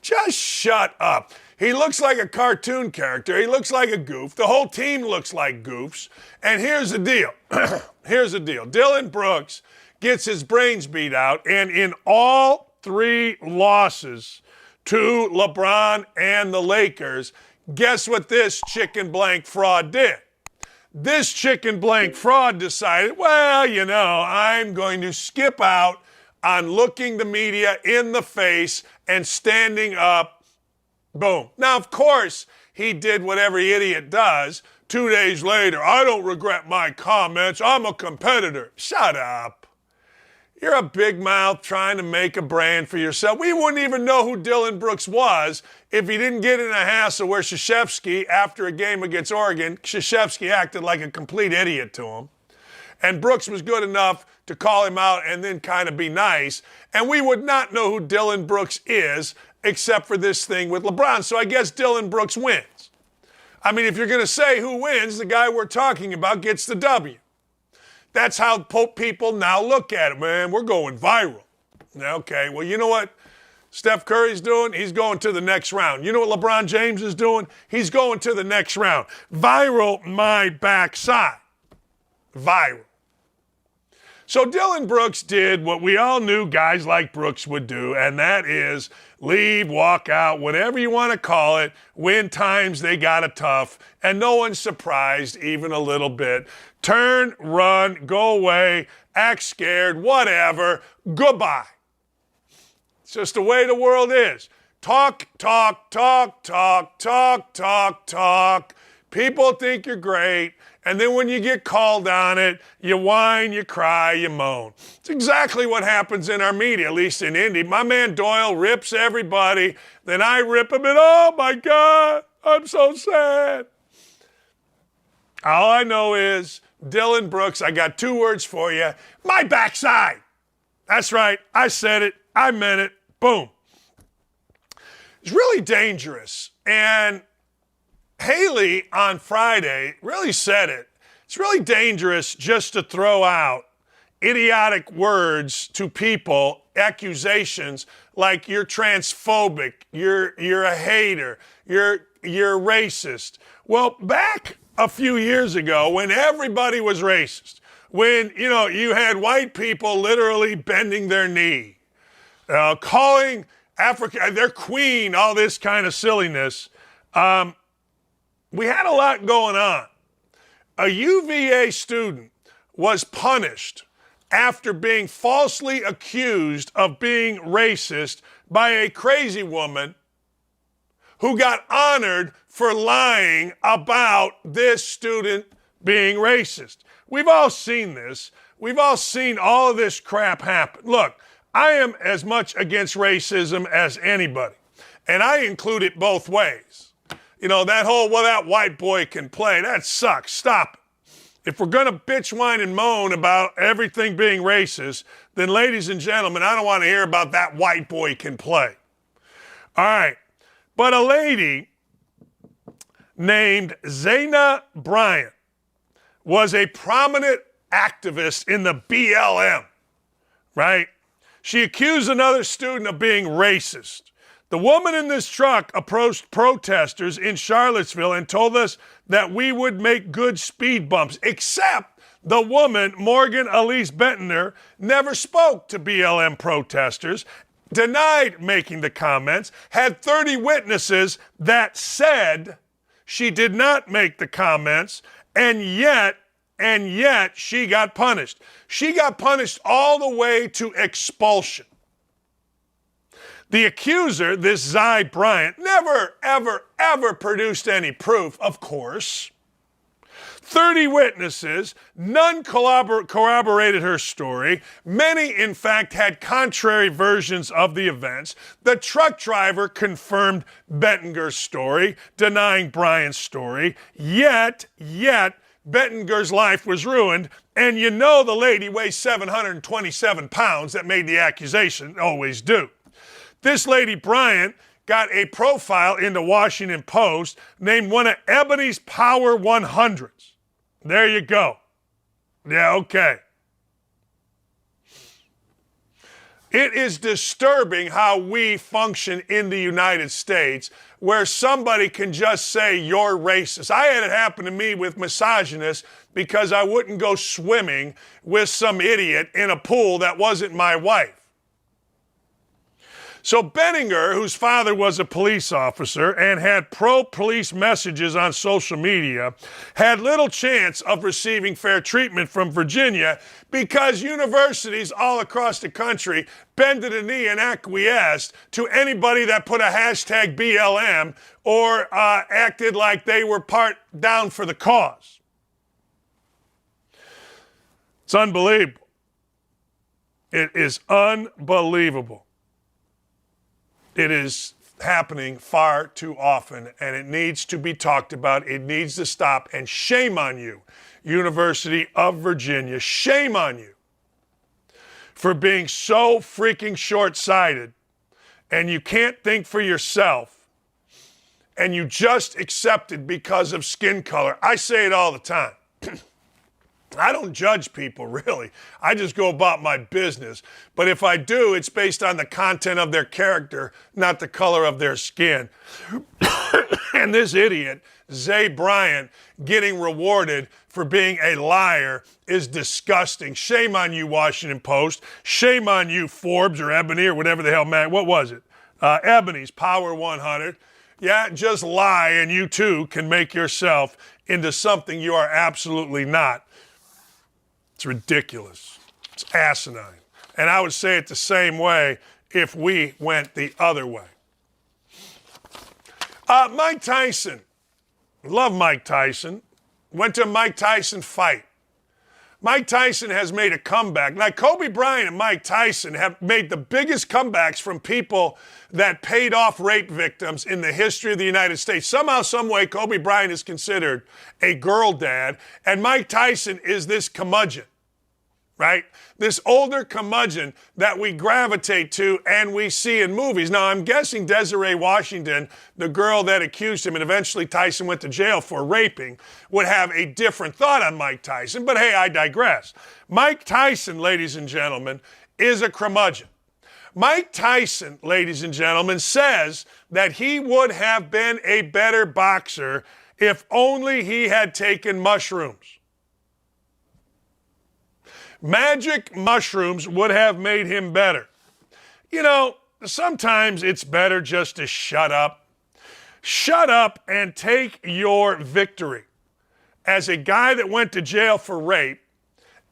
Just shut up. He looks like a cartoon character. He looks like a goof. The whole team looks like goofs. And here's the deal. Here's the deal. Dillon Brooks gets his brains beat out, and in all 3 losses to LeBron and the Lakers, guess what this chicken blank fraud did? This chicken blank fraud decided, well, you know, I'm going to skip out on looking the media in the face and standing up. Boom. Now, of course, he did what every idiot does. 2 days later, I don't regret my comments. I'm a competitor. Shut up. You're a big mouth trying to make a brand for yourself. We wouldn't even know who Dillon Brooks was if he didn't get in a hassle where Krzyzewski, after a game against Oregon, Krzyzewski acted like a complete idiot to him. And Brooks was good enough to call him out and then kind of be nice. And we would not know who Dillon Brooks is except for this thing with LeBron. So I guess Dillon Brooks wins. I mean, if you're going to say who wins, the guy we're talking about gets the W. That's how people now look at it, man. We're going viral. Okay, well, you know what Steph Curry's doing? He's going to the next round. You know what LeBron James is doing? He's going to the next round. Viral my backside. Viral. So Dillon Brooks did what we all knew guys like Brooks would do, and that is leave, walk out, whatever you want to call it, when times they got it tough, and no one's surprised even a little bit. Turn, run, go away, act scared, whatever, goodbye. It's just the way the world is. Talk, talk, talk, talk, talk, talk, talk. People think you're great. And then when you get called on it, you whine, you cry, you moan. It's exactly what happens in our media, at least in Indy. My man Doyle rips everybody, then I rip him, and oh my God, I'm so sad. All I know is, Dillon Brooks, I got 2 words for you, my backside. That's right, I said it, I meant it, boom. It's really dangerous, and Haley on Friday really said it. It's really dangerous just to throw out idiotic words to people, accusations like you're transphobic, you're a hater, you're racist. Well, back a few years ago when everybody was racist, when, you know, you had white people literally bending their knee, calling Africa their queen, all this kind of silliness, we had a lot going on. A UVA student was punished after being falsely accused of being racist by a crazy woman who got honored for lying about this student being racist. We've all seen this. We've all seen all of this crap happen. Look, I am as much against racism as anybody, and I include it both ways. You know, that whole, well, that white boy can play, that sucks. Stop it. If we're going to bitch, whine, and moan about everything being racist, then ladies and gentlemen, I don't want to hear about that white boy can play. All right. But a lady named Zaina Bryant was a prominent activist in the BLM, right? She accused another student of being racist. The woman in this truck approached protesters in Charlottesville and told us that we would make good speed bumps, except the woman, Morgan Elise Bentner, never spoke to BLM protesters, denied making the comments, had 30 witnesses that said she did not make the comments, and yet she got punished. She got punished all the way to expulsion. The accuser, this Zai Bryant, never, ever, ever produced any proof, of course. 30 witnesses, none corroborated her story. Many, in fact, had contrary versions of the events. The truck driver confirmed Bettinger's story, denying Bryant's story. Yet, Bettinger's life was ruined. And you know the lady weighs 727 pounds that made the accusation, always do. This lady Bryant got a profile in the Washington Post named one of Ebony's Power 100s. There you go. Yeah, okay. It is disturbing how we function in the United States, where somebody can just say you're racist. I had it happen to me with misogynists because I wouldn't go swimming with some idiot in a pool that wasn't my wife. So Benninger, whose father was a police officer and had pro-police messages on social media, had little chance of receiving fair treatment from Virginia because universities all across the country bended a knee and acquiesced to anybody that put a hashtag BLM or acted like they were part down for the cause. It's unbelievable. It is unbelievable. It is happening far too often, and it needs to be talked about. It needs to stop, and shame on you, University of Virginia. Shame on you for being so freaking short-sighted, and you can't think for yourself, and you just accept it because of skin color. I say it all the time. I don't judge people, really. I just go about my business. But if I do, it's based on the content of their character, not the color of their skin. And this idiot, Zay Bryant, getting rewarded for being a liar is disgusting. Shame on you, Washington Post. Shame on you, Forbes or Ebony or whatever the hell, man. What was it? Ebony's Power 100. Yeah, just lie, and you too can make yourself into something you are absolutely not. It's ridiculous. It's asinine. And I would say it the same way if we went the other way. Mike Tyson. Love Mike Tyson. Went to a Mike Tyson fight. Mike Tyson has made a comeback. Now, Kobe Bryant and Mike Tyson have made the biggest comebacks from people that paid off rape victims in the history of the United States. Somehow, some way, Kobe Bryant is considered a girl dad, and Mike Tyson is this curmudgeon. Right? This older curmudgeon that we gravitate to and we see in movies. Now, I'm guessing Desiree Washington, the girl that accused him and eventually Tyson went to jail for raping, would have a different thought on Mike Tyson. But hey, I digress. Mike Tyson, ladies and gentlemen, is a curmudgeon. Mike Tyson, ladies and gentlemen, says that he would have been a better boxer if only he had taken mushrooms. Magic mushrooms would have made him better. You know, sometimes it's better just to shut up. Shut up and take your victory. As a guy that went to jail for rape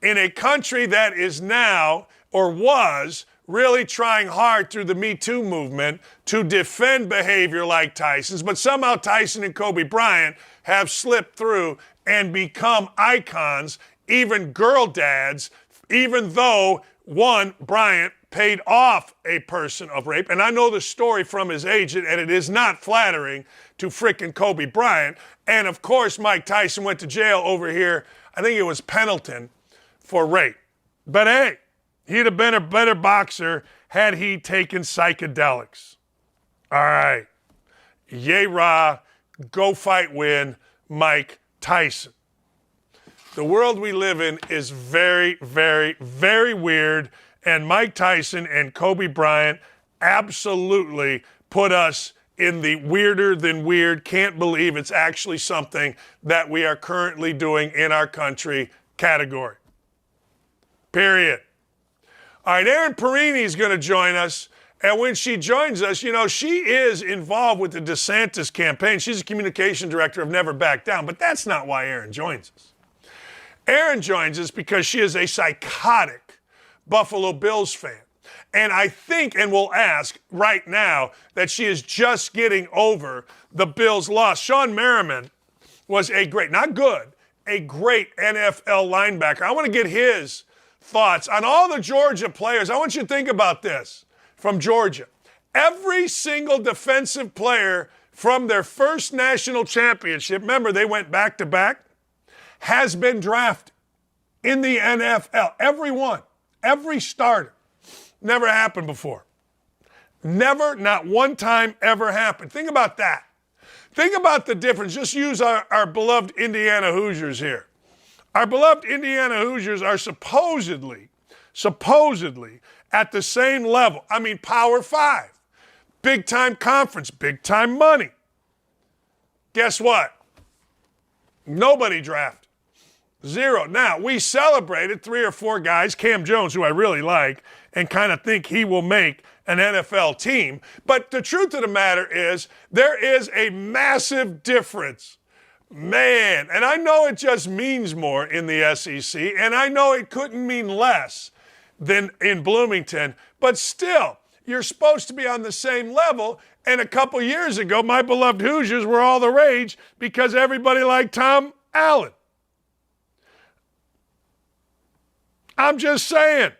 in a country that is now, or was, really trying hard through the Me Too movement to defend behavior like Tyson's, but somehow Tyson and Kobe Bryant have slipped through and become icons, even girl dads, even though one, Bryant, paid off a person of rape. And I know the story from his agent, and it is not flattering to frickin' Kobe Bryant. And of course, Mike Tyson went to jail over here, I think it was Pendleton, for rape. But hey, he'd have been a better boxer had he taken psychedelics. All right. Yay, rah, go fight, win, Mike Tyson. The world we live in is very, very, very weird, and Mike Tyson and Kobe Bryant absolutely put us in the weirder than weird, can't believe it's actually something that we are currently doing in our country category. Period. All right, Aaron Perini is going to join us. And when she joins us, you know, she is involved with the DeSantis campaign. She's a communication director of Never Back Down, but that's not why Aaron joins us. Aaron joins us because she is a psychotic Buffalo Bills fan. And I think, and we'll ask right now, that she is just getting over the Bills' loss. Sean Merriman was a great, not good, a great NFL linebacker. I want to get his thoughts on all the Georgia players. I want you to think about this from Georgia. Every single defensive player from their first national championship, remember they went back-to-back, has been drafted in the NFL. Every one. Every starter. Never happened before. Never, not one time ever happened. Think about that. Think about the difference. Just use our beloved Indiana Hoosiers here. Our beloved Indiana Hoosiers are supposedly at the same level. I mean, Power 5, big-time conference, big-time money. Guess what? Nobody drafted. 0. Now, we celebrated 3 or 4 guys, Cam Jones, who I really like, and kind of think he will make an NFL team. But the truth of the matter is, there is a massive difference. Man, and I know it just means more in the SEC, and I know it couldn't mean less than in Bloomington, but still, you're supposed to be on the same level. And a couple years ago, my beloved Hoosiers were all the rage because everybody liked Tom Allen. I'm just saying.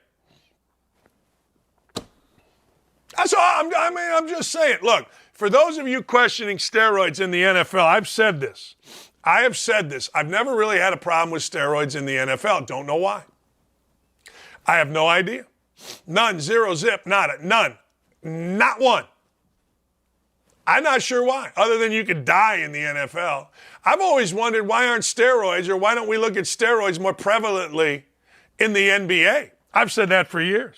That's all. I'm just saying. Look, for those of you questioning steroids in the NFL, I've said this. I have said this. I've never really had a problem with steroids in the NFL. Don't know why. I have no idea. None. 0 zip. Nada. None. Not one. I'm not sure why, other than you could die in the NFL. I've always wondered why aren't steroids, or why don't we look at steroids more prevalently in the NBA? I've said that for years.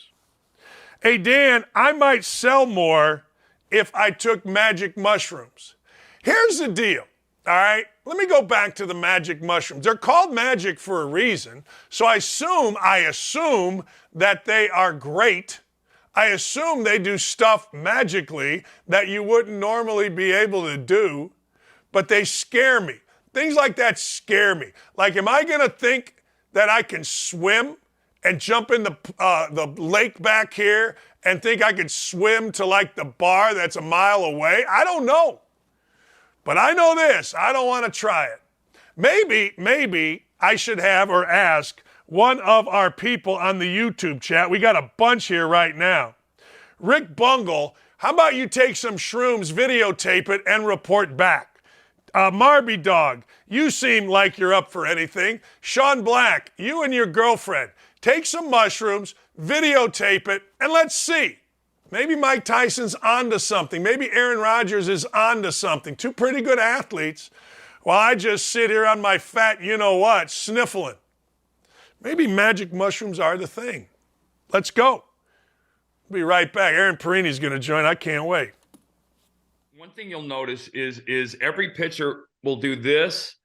Hey, Dan, I might sell more if I took magic mushrooms. Here's the deal, all right? Let me go back to the magic mushrooms. They're called magic for a reason, so I assume that they are great. I assume they do stuff magically that you wouldn't normally be able to do, but they scare me. Things like that scare me. Like, am I going to think that I can swim and jump in the lake back here and think I could swim to like the bar that's a mile away? I don't know. But I know this, I don't want to try it. Maybe I should have or ask one of our people on the YouTube chat. We got a bunch here right now. Rick Bungle, how about you take some shrooms, videotape it, and report back? Marby Dog, you seem like you're up for anything. Sean Black, you and your girlfriend, take some mushrooms, videotape it, and let's see. Maybe Mike Tyson's onto something. Maybe Aaron Rodgers is onto something. 2 pretty good athletes. While I just sit here on my fat you-know-what, sniffling. Maybe magic mushrooms are the thing. Let's go. Be right back. Aaron Perini's going to join. I can't wait. One thing you'll notice is every pitcher will do this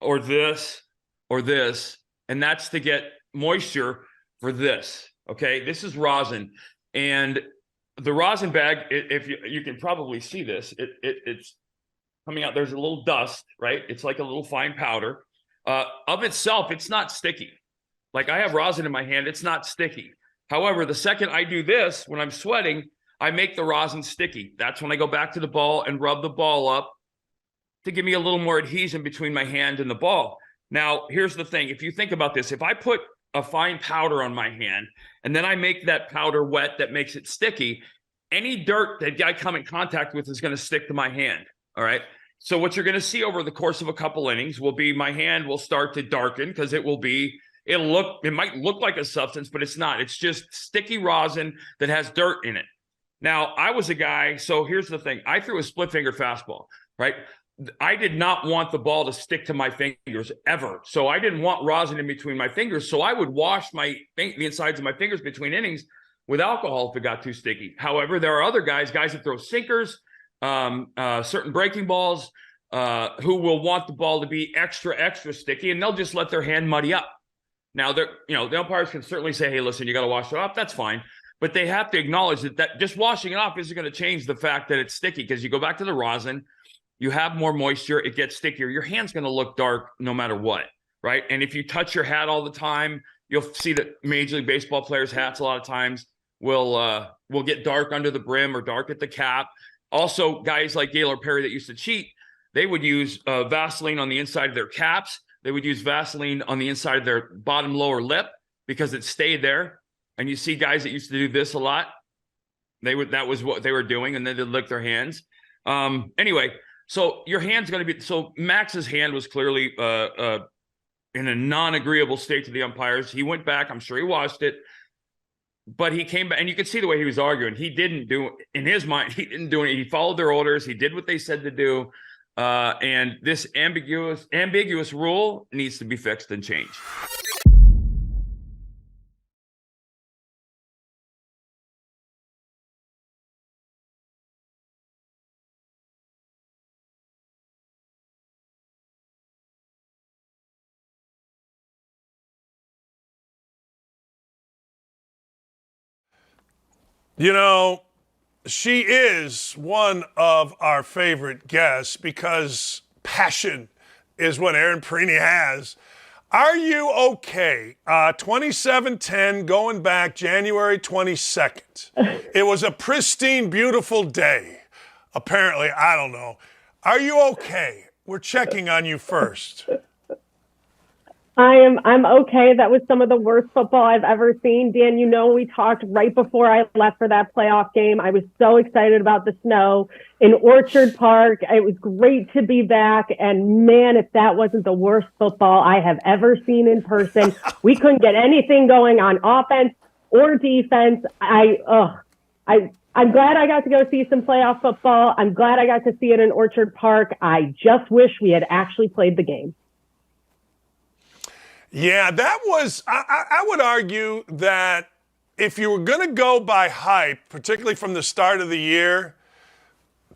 or this or this, and that's to get moisture for this. Okay, this is rosin, and the rosin bag. If you can probably see this, it's coming out. There's a little dust, right? It's like a little fine powder. Of itself, it's not sticky. Like, I have rosin in my hand, it's not sticky. However, the second I do this, when I'm sweating, I make the rosin sticky. That's when I go back to the ball and rub the ball up to give me a little more adhesion between my hand and the ball. Now, here's the thing. If you think about this, if I put a fine powder on my hand and then I make that powder wet that makes it sticky, any dirt that I come in contact with is going to stick to my hand, all right? So what you're going to see over the course of a couple innings will be my hand will start to darken because it might look like a substance, but it's not. It's just sticky rosin that has dirt in it. Now, I was a guy, so here's the thing. I threw a split finger fastball, right? I did not want the ball to stick to my fingers ever. So I didn't want rosin in between my fingers. So I would wash the insides of my fingers between innings with alcohol if it got too sticky. However, there are other guys that throw sinkers, certain breaking balls, who will want the ball to be extra, extra sticky, and they'll just let their hand muddy up. Now, the umpires can certainly say, hey, listen, you got to wash it off. That's fine. But they have to acknowledge that just washing it off isn't going to change the fact that it's sticky, because you go back to the rosin, you have more moisture, it gets stickier. Your hand's going to look dark no matter what, right? And if you touch your hat all the time, you'll see that Major League Baseball players' hats a lot of times will get dark under the brim or dark at the cap. Also, guys like Gaylord Perry that used to cheat, they would use Vaseline on the inside of their caps. They would use Vaseline on the inside of their bottom lower lip because it stayed there. And you see guys that used to do this a lot. That was what they were doing, and then they'd lick their hands. Anyway, so your hand's going to be – so Max's hand was clearly in a non-agreeable state to the umpires. He went back. I'm sure he watched it. But he came back, and you could see the way he was arguing. He didn't do – in his mind, he didn't do it. He followed their orders. He did what they said to do. And this ambiguous rule needs to be fixed and changed. You know, she is one of our favorite guests because passion is what Aaron Perini has. Are you okay? 27-10, going back January 22nd. It was a pristine, beautiful day. Apparently, I don't know. Are you okay? We're checking on you first. I'm okay. That was some of the worst football I've ever seen. Dan, you know, we talked right before I left for that playoff game. I was so excited about the snow in Orchard Park. It was great to be back. And man, if that wasn't the worst football I have ever seen in person, we couldn't get anything going on offense or defense. I'm glad I got to go see some playoff football. I'm glad I got to see it in Orchard Park. I just wish we had actually played the game. Yeah, that was, I would argue that if you were going to go by hype, particularly from the start of the year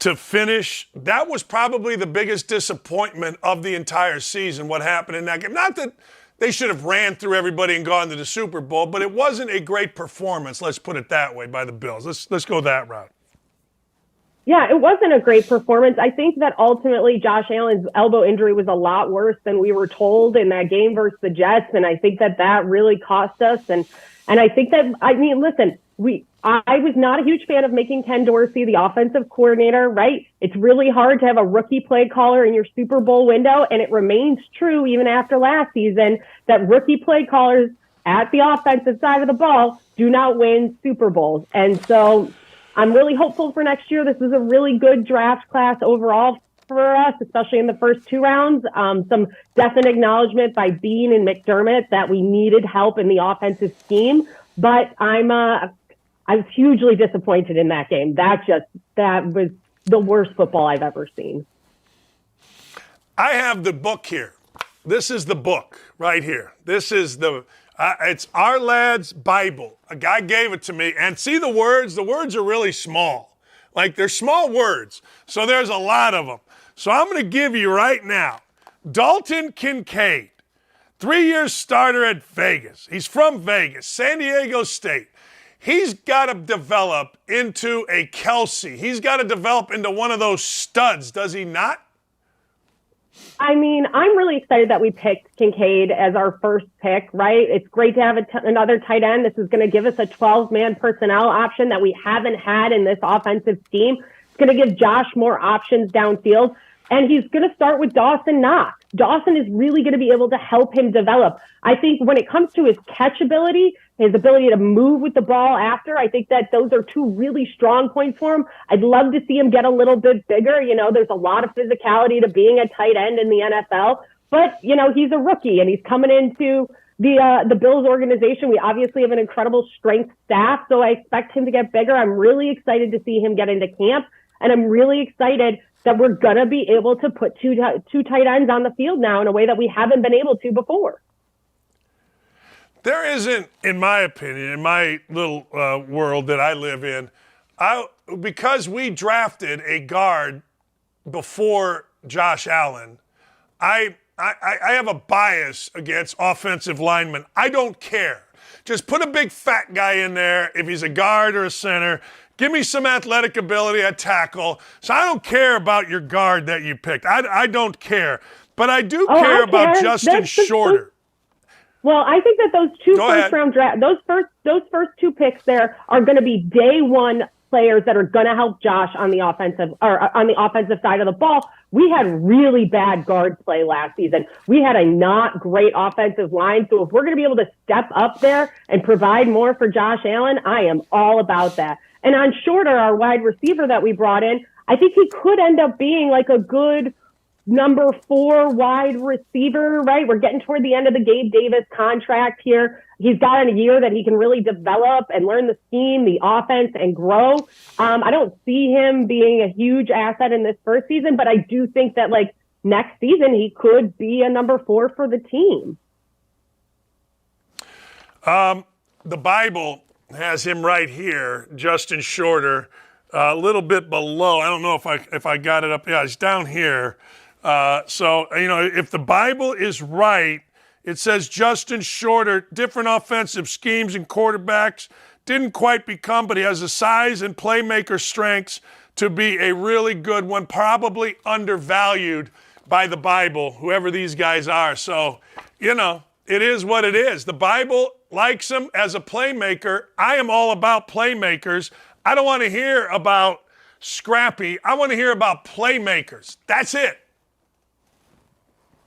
to finish, that was probably the biggest disappointment of the entire season, what happened in that game. Not that they should have ran through everybody and gone to the Super Bowl, but it wasn't a great performance, let's put it that way, by the Bills. Let's go that route. Yeah, it wasn't a great performance. I think that ultimately Josh Allen's elbow injury was a lot worse than we were told in that game versus the Jets, and I think that really cost us. And I think that, I mean, listen, I was not a huge fan of making Ken Dorsey the offensive coordinator, right? It's really hard to have a rookie play caller in your Super Bowl window, and it remains true even after last season that rookie play callers at the offensive side of the ball do not win Super Bowls. And so I'm really hopeful for next year. This is a really good draft class overall for us, especially in the first two rounds. Some definite acknowledgement by Bean and McDermott that we needed help in the offensive scheme. But I was hugely disappointed in that game. That was the worst football I've ever seen. I have the book here. This is the book right here. This is it's Our Lad's Bible. A guy gave it to me. And see the words? The words are really small. Like, they're small words. So there's a lot of them. So I'm going to give you right now Dalton Kincaid, 3-year starter at Vegas. He's from Vegas, San Diego State. He's got to develop into a Kelsey. He's got to develop into one of those studs, does he not? I mean, I'm really excited that we picked Kincaid as our first pick, right? It's great to have another tight end. This is going to give us a 12-man personnel option that we haven't had in this offensive scheme. It's going to give Josh more options downfield. And he's going to start with Dawson Knox. Dawson is really going to be able to help him develop. I think when it comes to his catch ability, his ability to move with the ball after, I think that those are two really strong points for him. I'd love to see him get a little bit bigger. You know, there's a lot of physicality to being a tight end in the NFL. But, you know, he's a rookie and he's coming into the Bills organization. We obviously have an incredible strength staff, so I expect him to get bigger. I'm really excited to see him get into camp, and I'm really excited that we're going to be able to put two tight ends on the field now in a way that we haven't been able to before. There isn't, in my opinion, in my little world that I live in, because we drafted a guard before Josh Allen, I have a bias against offensive linemen. I don't care. Just put a big fat guy in there if he's a guard or a center. Give me some athletic ability at tackle. So I don't care about your guard that you picked. I don't care. But I do care about Justin Shorter. Well, I think that those two first-round draft, those first two picks there are going to be day one players that are going to help Josh on the offensive side of the ball. We had really bad guard play last season. We had a not great offensive line. So if we're going to be able to step up there and provide more for Josh Allen, I am all about that. And on Shorter, our wide receiver that we brought in, I think he could end up being like a good number 4 wide receiver, right? We're getting toward the end of the Gabe Davis contract here. He's got a year that he can really develop and learn the scheme, the offense, and grow. I don't see him being a huge asset in this first season, but I do think that like next season he could be a number 4 for the team. The Bible has him right here, Justin Shorter, a little bit below. I don't know if I got it up. Yeah, it's down here. So, you know, if the Bible is right, it says Justin Shorter, different offensive schemes and quarterbacks, didn't quite become, but he has the size and playmaker strengths to be a really good one, probably undervalued by the Bible, whoever these guys are. So, it is what it is. The Bible likes him as a playmaker. I am all about playmakers. I don't want to hear about scrappy. I want to hear about playmakers. That's it.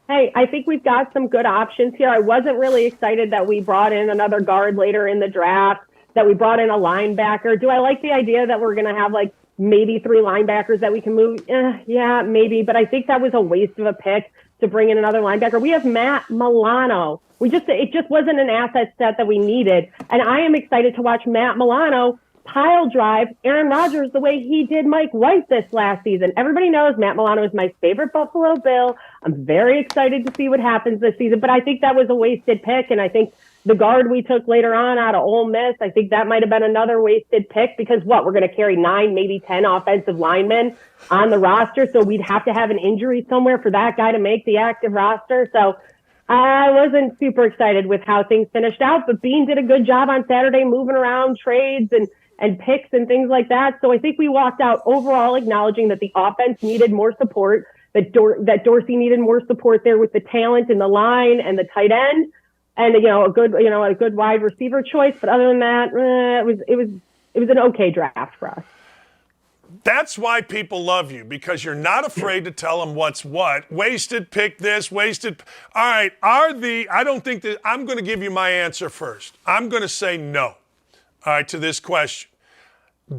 Hey, I think we've got some good options here. I wasn't really excited that we brought in another guard later in the draft, that we brought in a linebacker. Do I like the idea that we're going to have maybe 3 linebackers that we can move? Yeah, maybe. But I think that was a waste of a pick to bring in another linebacker. We have Matt Milano. It just wasn't an asset set that we needed. And I am excited to watch Matt Milano pile drive Aaron Rodgers the way he did Mike White this last season. Everybody knows Matt Milano is my favorite Buffalo Bill. I'm very excited to see what happens this season, but I think that was a wasted pick, and I think the guard we took later on out of Ole Miss, I think that might have been another wasted pick because we're going to carry 9, maybe 10 offensive linemen on the roster, so we'd have to have an injury somewhere for that guy to make the active roster. So I wasn't super excited with how things finished out, but Bean did a good job on Saturday moving around trades and picks and things like that. So I think we walked out overall acknowledging that the offense needed more support, that Dorsey needed more support there with the talent in the line and the tight end, and a good wide receiver choice. But other than that, it was an okay draft for us. That's why people love you, because you're not afraid to tell them what's what. Wasted, pick this, wasted. All right, I don't think that I'm going to give you my answer first. I'm going to say no. All right, to this question.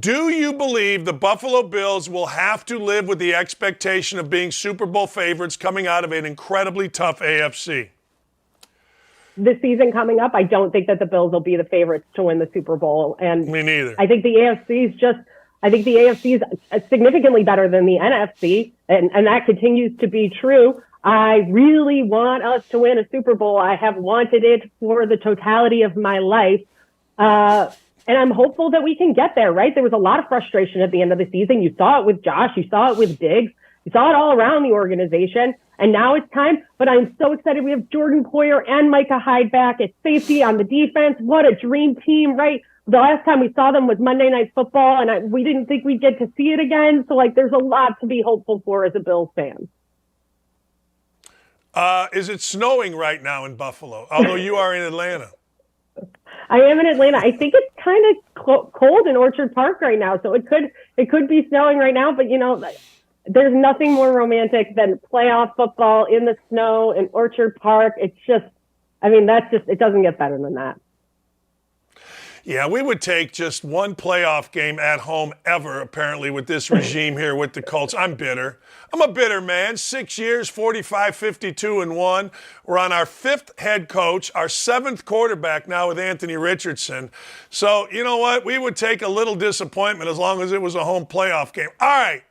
Do you believe the Buffalo Bills will have to live with the expectation of being Super Bowl favorites coming out of an incredibly tough AFC? This season coming up, I don't think that the Bills will be the favorites to win the Super Bowl. And me neither. I think the AFC is significantly better than the NFC, and that continues to be true. I really want us to win a Super Bowl. I have wanted it for the totality of my life. And I'm hopeful that we can get there, right? There was a lot of frustration at the end of the season. You saw it with Josh. You saw it with Diggs. You saw it all around the organization. And now it's time. But I'm so excited. We have Jordan Poyer and Micah Hyde back at safety on the defense. What a dream team, right? The last time we saw them was Monday Night Football, and we didn't think we'd get to see it again. So, there's a lot to be hopeful for as a Bills fan. Is it snowing right now in Buffalo, although you are in Atlanta? I am in Atlanta. I think it's kind of cold in Orchard Park right now, so it could be snowing right now. But there's nothing more romantic than playoff football in the snow in Orchard Park. It's just, it doesn't get better than that. Yeah, we would take just one playoff game at home ever, apparently, with this regime here with the Colts. I'm bitter. I'm a bitter man. 6 years, 45, 52-1. We're on our 5th head coach, our 7th quarterback now with Anthony Richardson. So, you know what? We would take a little disappointment as long as it was a home playoff game. All right,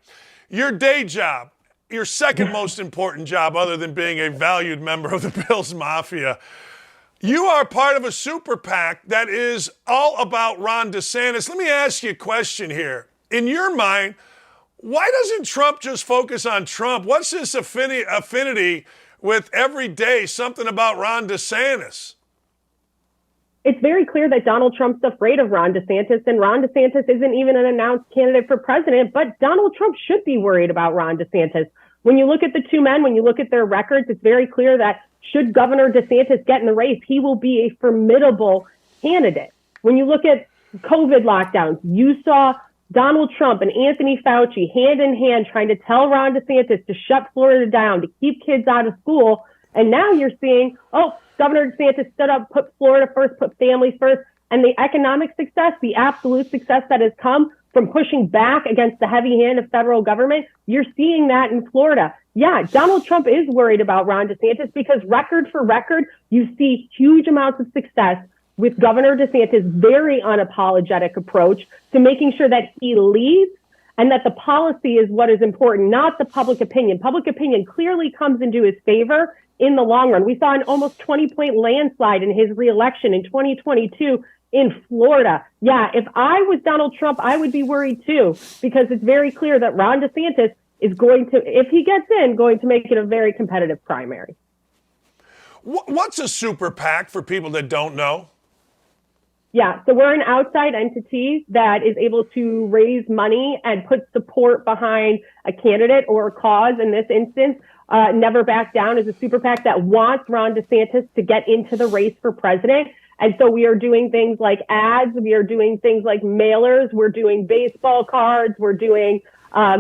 your day job, your second most important job other than being a valued member of the Bills Mafia. You are part of a super PAC that is all about Ron DeSantis. Let me ask you a question here. In your mind, why doesn't Trump just focus on Trump? What's this affinity with every day something about Ron DeSantis? It's very clear that Donald Trump's afraid of Ron DeSantis, and Ron DeSantis isn't even an announced candidate for president, but Donald Trump should be worried about Ron DeSantis. When you look at the two men, when you look at their records, it's very clear that should Governor DeSantis get in the race, he will be a formidable candidate. When you look at COVID lockdowns, you saw Donald Trump and Anthony Fauci hand in hand trying to tell Ron DeSantis to shut Florida down, to keep kids out of school. And now you're seeing, Governor DeSantis stood up, put Florida first, put families first. And the economic success, the absolute success that has come from pushing back against the heavy hand of federal government, you're seeing that in Florida. Yeah, Donald Trump is worried about Ron DeSantis because record for record, you see huge amounts of success with Governor DeSantis' very unapologetic approach to making sure that he leads and that the policy is what is important, not the public opinion. Public opinion clearly comes into his favor in the long run. We saw an almost 20-point landslide in his reelection in 2022 in Florida. Yeah, if I was Donald Trump, I would be worried too, because it's very clear that Ron DeSantis is going to, if he gets in, going to make it a very competitive primary. What's a super PAC for people that don't know? Yeah, so we're an outside entity that is able to raise money and put support behind a candidate or a cause. In this instance, Never Back Down is a super PAC that wants Ron DeSantis to get into the race for president. And so we are doing things like ads. We are doing things like mailers. We're doing baseball cards. We're doing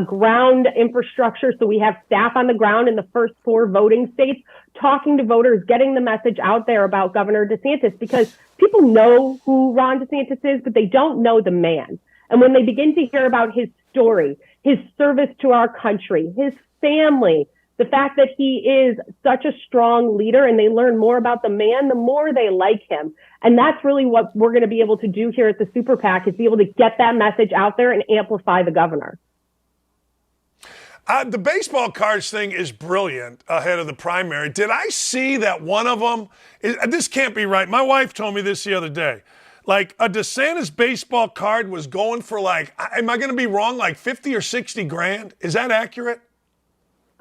ground infrastructure. So we have staff on the ground in the first 4 voting states talking to voters, getting the message out there about Governor DeSantis, because people know who Ron DeSantis is, but they don't know the man. And when they begin to hear about his story, his service to our country, his family, the fact that he is such a strong leader, and they learn more about the man, the more they like him. And that's really what we're going to be able to do here at the Super PAC, is be able to get that message out there and amplify the governor. The baseball cards thing is brilliant ahead of the primary. Did I see that one of them, this can't be right. My wife told me this the other day. Like, a DeSantis baseball card was going for, like, am I going to be wrong, like 50 or 60 grand? Is that accurate?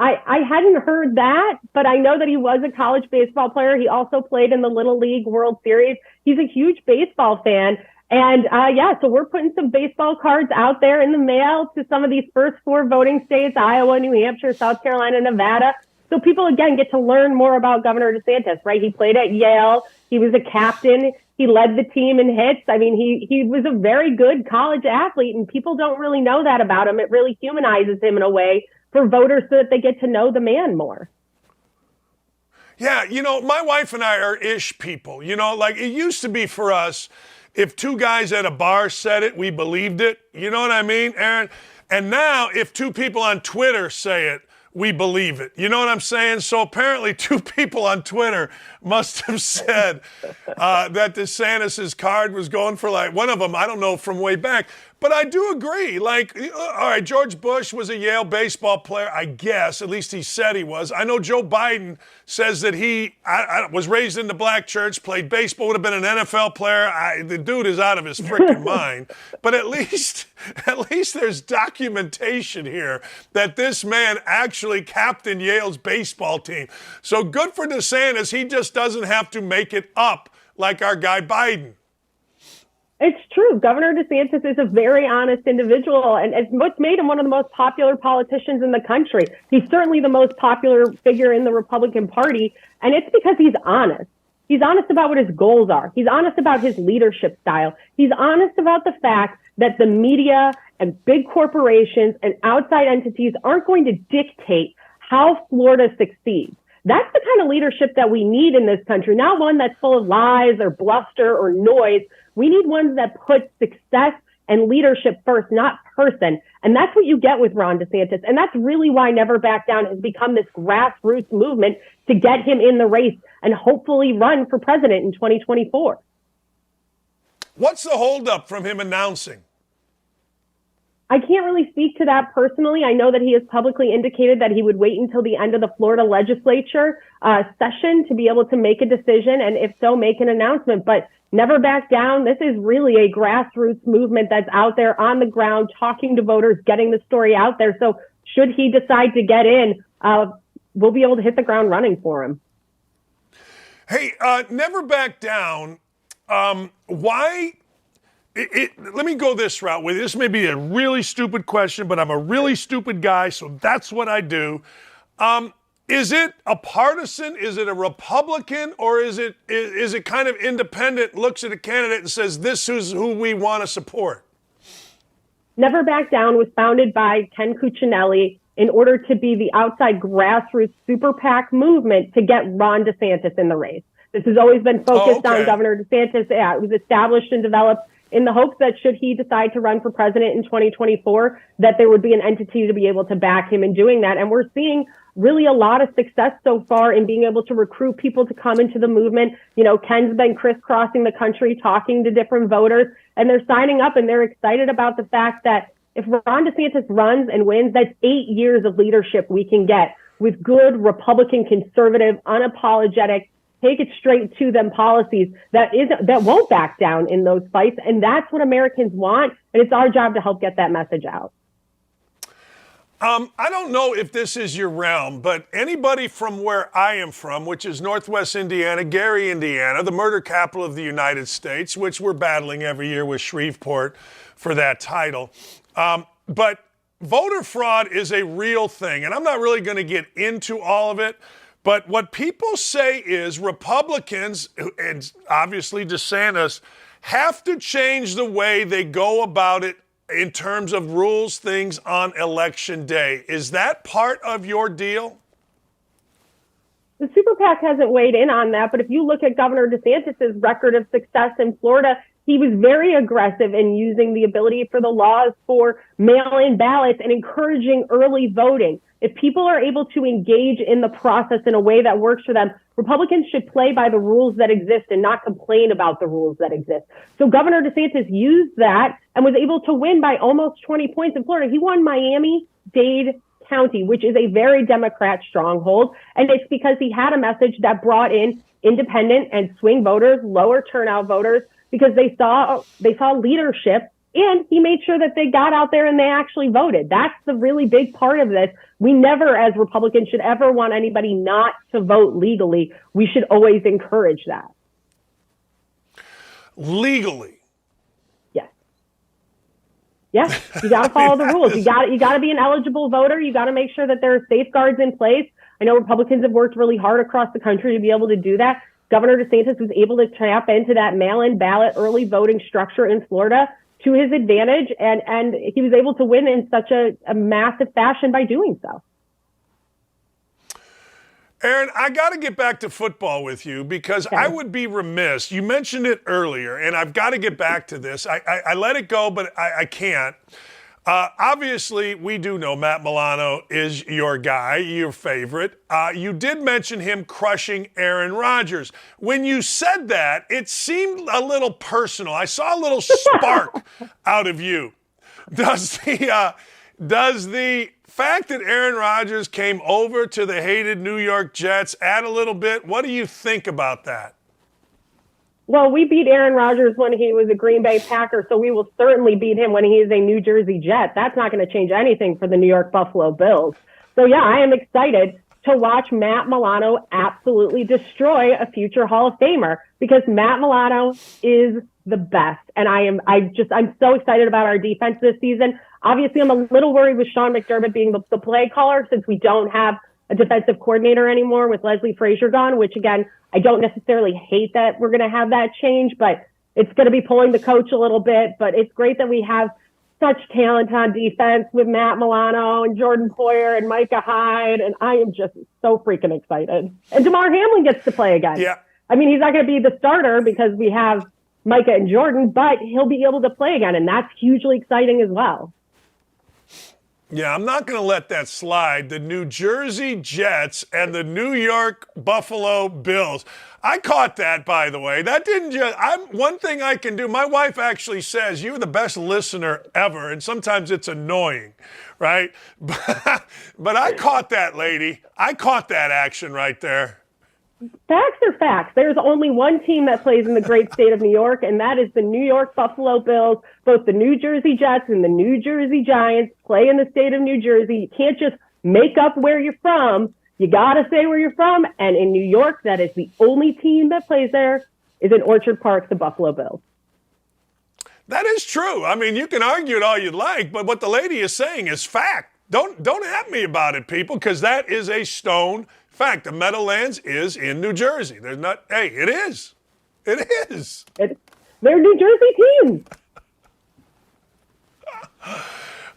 I hadn't heard that, but I know that he was a college baseball player. He also played in the Little League World Series. He's a huge baseball fan. And so we're putting some baseball cards out there in the mail to some of these first 4 voting states, Iowa, New Hampshire, South Carolina, Nevada. So people, again, get to learn more about Governor DeSantis, right? He played at Yale. He was a captain. He led the team in hits. I mean, he was a very good college athlete, and people don't really know that about him. It really humanizes him in a way for voters so that they get to know the man more. Yeah, my wife and I are ish people. Like it used to be for us, if 2 guys at a bar said it, we believed it. You know what I mean, Aaron? And now if 2 people on Twitter say it, we believe it. You know what I'm saying? So apparently 2 people on Twitter must have said that DeSantis' card was going for, like, one of them, I don't know, from way back. But I do agree. Like, all right, George Bush was a Yale baseball player, I guess. At least he said he was. I know Joe Biden says that he was raised in the black church, played baseball, would have been an NFL player. The dude is out of his freaking mind. But at least there's documentation here that this man actually captained Yale's baseball team. So good for DeSantis. He just doesn't have to make it up like our guy Biden. It's true. Governor DeSantis is a very honest individual, and it's what's made him one of the most popular politicians in the country. He's certainly the most popular figure in the Republican Party, and it's because he's honest. He's honest about what his goals are. He's honest about his leadership style. He's honest about the fact that the media and big corporations and outside entities aren't going to dictate how Florida succeeds. That's the kind of leadership that we need in this country, not one that's full of lies or bluster or noise. We need ones that put success and leadership first, not person. And that's what you get with Ron DeSantis. And that's really why Never Back Down has become this grassroots movement to get him in the race and hopefully run for president in 2024. What's the holdup from him announcing? I can't really speak to that personally. I know that he has publicly indicated that he would wait until the end of the Florida legislature session to be able to make a decision, and if so, make an announcement. But Never Back Down, this is really a grassroots movement that's out there on the ground, talking to voters, getting the story out there. So should he decide to get in, we'll be able to hit the ground running for him. Hey, Never Back Down, why... let me go this route with you. This may be a really stupid question, but I'm a really stupid guy, so that's what I do. Is it a partisan? Is it a Republican? Or is it kind of independent, looks at a candidate and says, this is who we want to support? Never Back Down was founded by Ken Cuccinelli in order to be the outside grassroots super PAC movement to get Ron DeSantis in the race. This has always been focused on Governor DeSantis. Yeah, it was established and developed in the hopes that should he decide to run for president in 2024, that there would be an entity to be able to back him in doing that. And we're seeing really a lot of success so far in being able to recruit people to come into the movement. You know, Ken's been crisscrossing the country, talking to different voters, and they're signing up and they're excited about the fact that if Ron DeSantis runs and wins, that's 8 years of leadership we can get with good Republican, conservative, unapologetic, take it straight to them policies that won't back down in those fights. And that's what Americans want. And it's our job to help get that message out. I don't know if this is your realm, but anybody from where I am from, which is Northwest Indiana, Gary, Indiana, the murder capital of the United States, which we're battling every year with Shreveport for that title. But voter fraud is a real thing, and I'm not really going to get into all of it. But what people say is Republicans, and obviously DeSantis, have to change the way they go about it in terms of rules, things on Election Day. Is that part of your deal? The Super PAC hasn't weighed in on that, but if you look at Governor DeSantis' record of success in Florida, he was very aggressive in using the ability for the laws for mail-in ballots and encouraging early voting. If people are able to engage in the process in a way that works for them, Republicans should play by the rules that exist and not complain about the rules that exist. So Governor DeSantis used that and was able to win by almost 20 points in Florida. He won Miami-Dade County, which is a very Democrat stronghold. And it's because he had a message that brought in independent and swing voters, lower turnout voters, because they saw leadership, and he made sure that they got out there and they actually voted. That's the really big part of this. We never, as Republicans, should ever want anybody not to vote legally. We should always encourage that. Legally? Yes. Yes, you got to follow the rules. You got to be an eligible voter. You got to make sure that there are safeguards in place. I know Republicans have worked really hard across the country to be able to do that. Governor DeSantis was able to tap into that mail-in ballot early voting structure in Florida to his advantage, and he was able to win in such a massive fashion by doing so. Aaron, I got to get back to football with you because I would be remiss. You mentioned it earlier, and I've got to get back to this. I let it go, but I can't. Obviously, we do know Matt Milano is your guy, your favorite. You did mention him crushing Aaron Rodgers. When you said that, it seemed a little personal. I saw a little spark out of you. Does the fact that Aaron Rodgers came over to the hated New York Jets add a little bit? What do you think about that? Well, we beat Aaron Rodgers when he was a Green Bay Packer, so we will certainly beat him when he is a New Jersey Jet. That's not going to change anything for the New York Buffalo Bills. So, yeah, I am excited to watch Matt Milano absolutely destroy a future Hall of Famer because Matt Milano is the best. And I'm so excited about our defense this season. Obviously, I'm a little worried with Sean McDermott being the play caller since we don't have a defensive coordinator anymore with Leslie Frazier gone, which, again, I don't necessarily hate that we're going to have that change, but it's going to be pulling the coach a little bit. But it's great that we have such talent on defense with Matt Milano and Jordan Poyer and Micah Hyde, and I am just so freaking excited. And DeMar Hamlin gets to play again. Yeah. I mean, he's not going to be the starter because we have Micah and Jordan, but he'll be able to play again, and that's hugely exciting as well. Yeah, I'm not going to let that slide. The New Jersey Jets and the New York Buffalo Bills. I caught that, by the way. That didn't just, one thing I can do, my wife actually says, you're the best listener ever, and sometimes it's annoying, right? But I caught that, lady. I caught that action right there. Facts are facts. There's only one team that plays in the great state of New York, and that is the New York Buffalo Bills. Both the New Jersey Jets and the New Jersey Giants play in the state of New Jersey. You can't just make up where you're from. You got to say where you're from. And in New York, that is the only team that plays there is in Orchard Park, the Buffalo Bills. That is true. I mean, you can argue it all you'd like, but what the lady is saying is fact. Don't at me about it, people, because that is a stone fact. The Meadowlands is in New Jersey. There's not. Hey, it is. It is. They're New Jersey teams.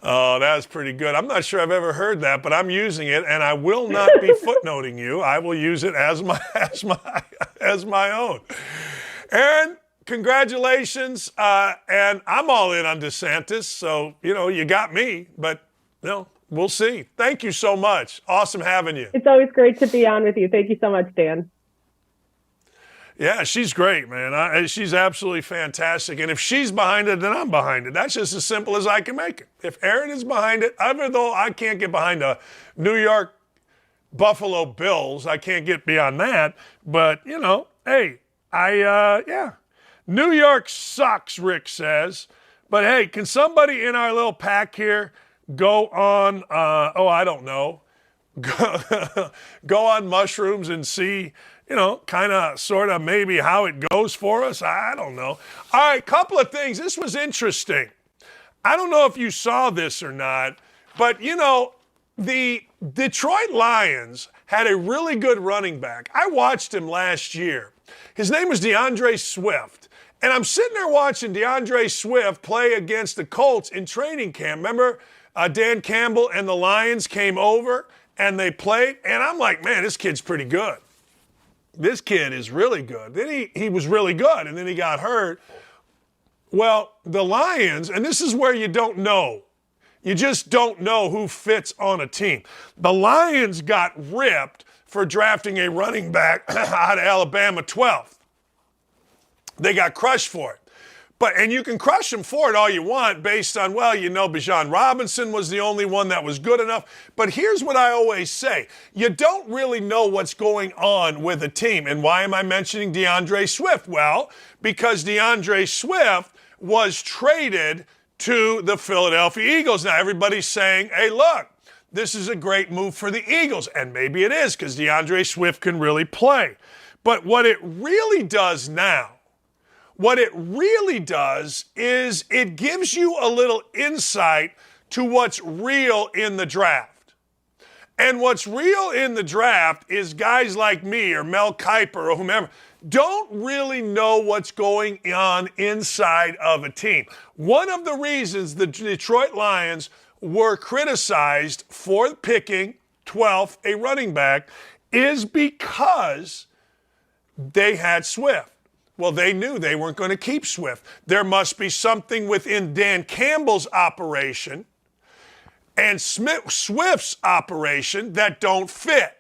Oh, that's pretty good. I'm not sure I've ever heard that, but I'm using it, and I will not be footnoting you. I will use it as my own. Aaron, congratulations, and I'm all in on DeSantis. So you got me, but we'll see. Thank you so much. Awesome having you. It's always great to be on with you. Thank you so much, Dan. Yeah, she's great, man. She's absolutely fantastic. And if she's behind it, then I'm behind it. That's just as simple as I can make it. If Aaron is behind it, even though I can't get behind the New York Buffalo Bills, I can't get beyond that. But, hey, New York sucks, Rick says. But, hey, can somebody in our little pack here go on, I don't know, go on mushrooms and see, kind of, sort of maybe how it goes for us. I don't know. All right, couple of things. This was interesting. I don't know if you saw this or not, but, the Detroit Lions had a really good running back. I watched him last year. His name was DeAndre Swift. And I'm sitting there watching DeAndre Swift play against the Colts in training camp. Remember, Dan Campbell and the Lions came over and they played. And I'm like, man, this kid's pretty good. This kid is really good. Then he was really good, and then he got hurt. Well, the Lions, and this is where you don't know. You just don't know who fits on a team. The Lions got ripped for drafting a running back out of Alabama 12th. They got crushed for it. And you can crush them for it all you want based on, Bijan Robinson was the only one that was good enough. But here's what I always say. You don't really know what's going on with a team. And why am I mentioning DeAndre Swift? Well, because DeAndre Swift was traded to the Philadelphia Eagles. Now, everybody's saying, hey, look, this is a great move for the Eagles. And maybe it is because DeAndre Swift can really play. But what it really does now, is it gives you a little insight to what's real in the draft. And what's real in the draft is guys like me or Mel Kiper or whomever don't really know what's going on inside of a team. One of the reasons the Detroit Lions were criticized for picking 12th a running back is because they had Swift. Well, they knew they weren't going to keep Swift. There must be something within Dan Campbell's operation and Swift's operation that don't fit.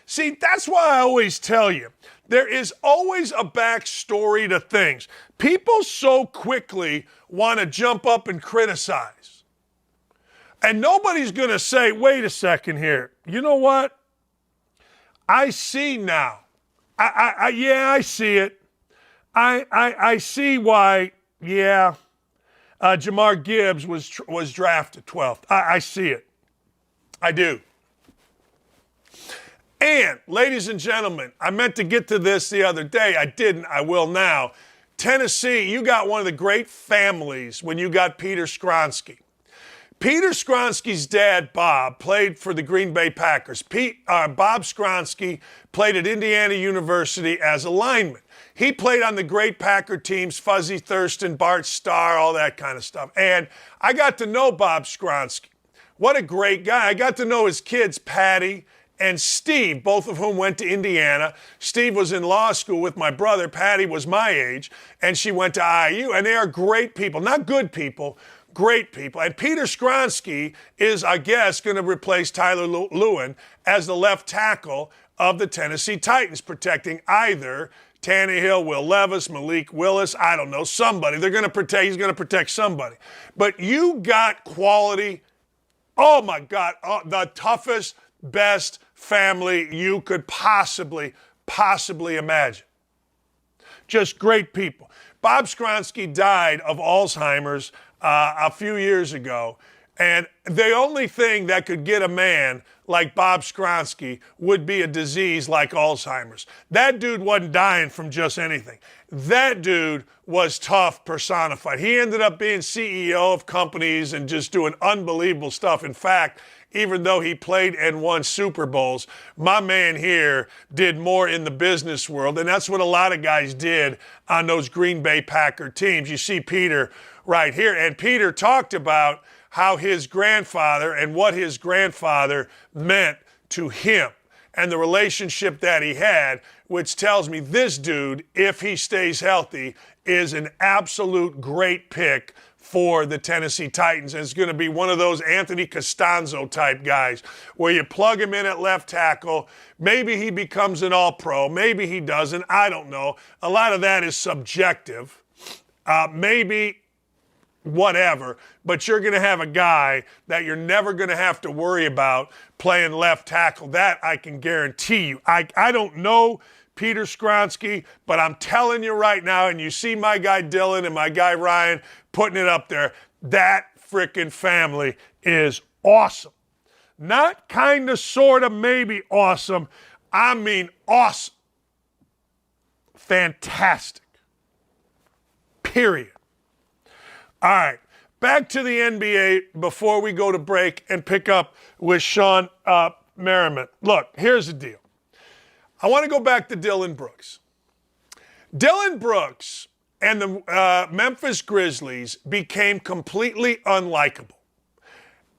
See, that's why I always tell you, there is always a backstory to things. People so quickly want to jump up and criticize. And nobody's going to say, wait a second here. You know what? I see now. I see it. I see why, Jamar Gibbs was drafted 12th. I see it. I do. And, ladies and gentlemen, I meant to get to this the other day. I didn't. I will now. Tennessee, you got one of the great families when you got Peter Skronsky. Peter Skronsky's dad, Bob, played for the Green Bay Packers. Bob Skronsky played at Indiana University as a lineman. He played on the great Packer teams, Fuzzy Thurston, Bart Starr, all that kind of stuff. And I got to know Bob Skronsky. What a great guy. I got to know his kids, Patty and Steve, both of whom went to Indiana. Steve was in law school with my brother. Patty was my age, and she went to IU. And they are great people. Not good people, great people. And Peter Skronsky is, I guess, going to replace Tyler Lewin as the left tackle of the Tennessee Titans, protecting either Tannehill, Will Levis, Malik Willis, I don't know, somebody. He's going to protect somebody. But you got quality, oh my God, the toughest, best family you could possibly imagine. Just great people. Bob Skronsky died of Alzheimer's a few years ago, and the only thing that could get a man like Bob Skronsky would be a disease like Alzheimer's. That dude wasn't dying from just anything. That dude was tough personified. He ended up being CEO of companies and just doing unbelievable stuff. In fact, even though he played and won Super Bowls, my man here did more in the business world, and that's what a lot of guys did on those Green Bay Packer teams. You see Peter right here, and Peter talked about how his grandfather and what his grandfather meant to him and the relationship that he had, which tells me this dude, if he stays healthy, is an absolute great pick for the Tennessee Titans. And it's going to be one of those Anthony Costanzo type guys where you plug him in at left tackle. Maybe he becomes an all-pro. Maybe he doesn't. I don't know. A lot of that is subjective. Maybe whatever, but you're going to have a guy that you're never going to have to worry about playing left tackle. That I can guarantee you. I don't know Peter Skronsky, but I'm telling you right now, and you see my guy Dillon and my guy Ryan putting it up there, that frickin' family is awesome. Not kind of, sort of, maybe awesome. I mean awesome. Fantastic. Period. All right. Back to the NBA before we go to break and pick up with Sean Merriman. Look, here's the deal. I want to go back to Dillon Brooks. Dillon Brooks and the Memphis Grizzlies became completely unlikable.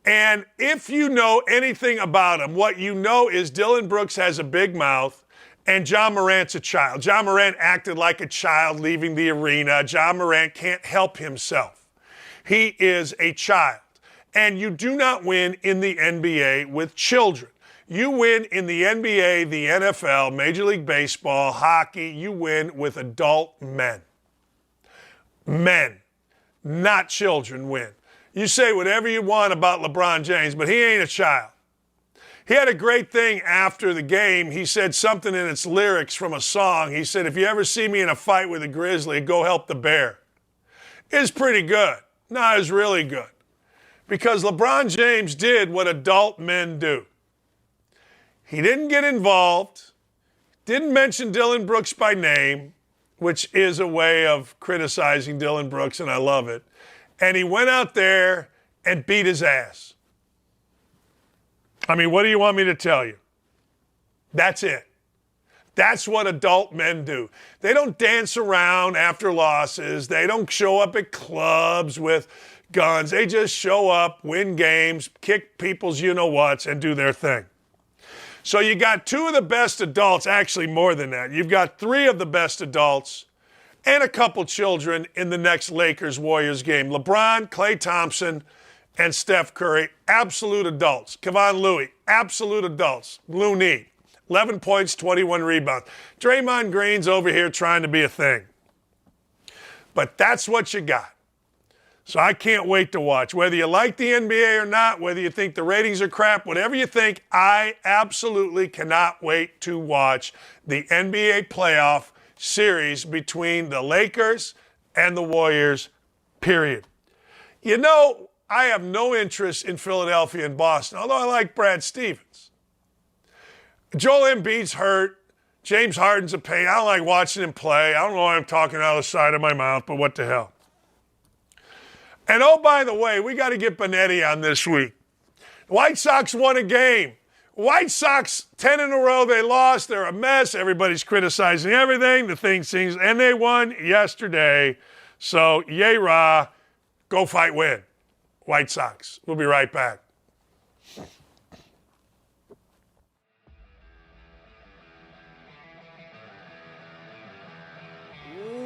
And if you know anything about him, what you know is Dillon Brooks has a big mouth and Ja Morant's a child. Ja Morant acted like a child leaving the arena. Ja Morant can't help himself. He is a child. And you do not win in the NBA with children. You win in the NBA, the NFL, Major League Baseball, hockey. You win with adult men. Men, not children, win. You say whatever you want about LeBron James, but he ain't a child. He had a great thing after the game. He said something in its lyrics from a song. He said, if you ever see me in a fight with a grizzly, go help the bear. It's pretty good. No, it's really good. Because LeBron James did what adult men do. He didn't get involved, didn't mention Dillon Brooks by name, which is a way of criticizing Dillon Brooks, and I love it. And he went out there and beat his ass. I mean, what do you want me to tell you? That's it. That's what adult men do. They don't dance around after losses. They don't show up at clubs with guns. They just show up, win games, kick people's you-know-whats, and do their thing. So you got two of the best adults, actually more than that. You've got three of the best adults and a couple children in the next Lakers-Warriors game. LeBron, Klay Thompson, and Steph Curry, absolute adults. Kevon Looney, absolute adults. Looney, 11 points, 21 rebounds. Draymond Green's over here trying to be a thing. But that's what you got. So I can't wait to watch. Whether you like the NBA or not, whether you think the ratings are crap, whatever you think, I absolutely cannot wait to watch the NBA playoff series between the Lakers and the Warriors, period. You know, I have no interest in Philadelphia and Boston, although I like Brad Stevens. Joel Embiid's hurt. James Harden's a pain. I don't like watching him play. I don't know why I'm talking out of the side of my mouth, but what the hell. And oh, by the way, we got to get Benetti on this week. The White Sox won a game. White Sox, 10 in a row, they lost. They're a mess. Everybody's criticizing everything. The thing seems, and they won yesterday. So, yay, rah, go fight, win. White Sox. We'll be right back.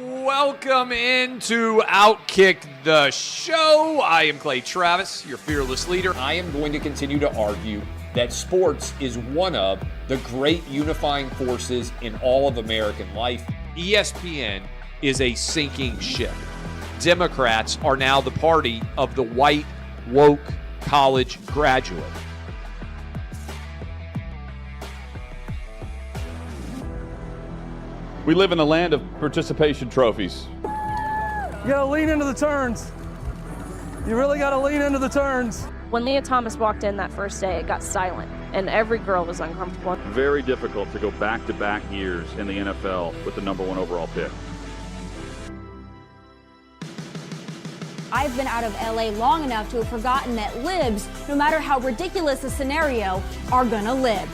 Welcome into OutKick the show. I am Clay Travis, your fearless leader. I am going to continue to argue that sports is one of the great unifying forces in all of American life. ESPN is a sinking ship. Democrats are now the party of the white, woke college graduate. We live in a land of participation trophies. You gotta lean into the turns. You really gotta lean into the turns. When Leah Thomas walked in that first day, it got silent, and every girl was uncomfortable. Very difficult to go back-to-back years in the NFL with the #1 overall pick. I've been out of LA long enough to have forgotten that libs, no matter how ridiculous the scenario, are gonna live.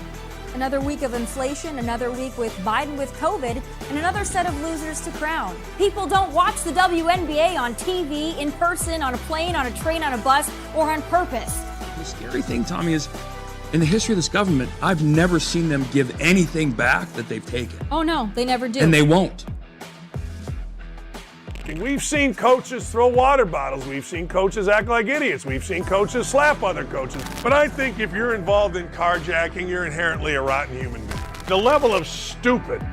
Another week of inflation, another week with Biden with COVID, and another set of losers to crown. People don't watch the WNBA on TV, in person, on a plane, on a train, on a bus, or on purpose. The scary thing, Tommy, is in the history of this government, I've never seen them give anything back that they've taken. Oh no, they never do. And they won't. We've seen coaches throw water bottles. We've seen coaches act like idiots. We've seen coaches slap other coaches. But I think if you're involved in carjacking, you're inherently a rotten human being. The level of stupid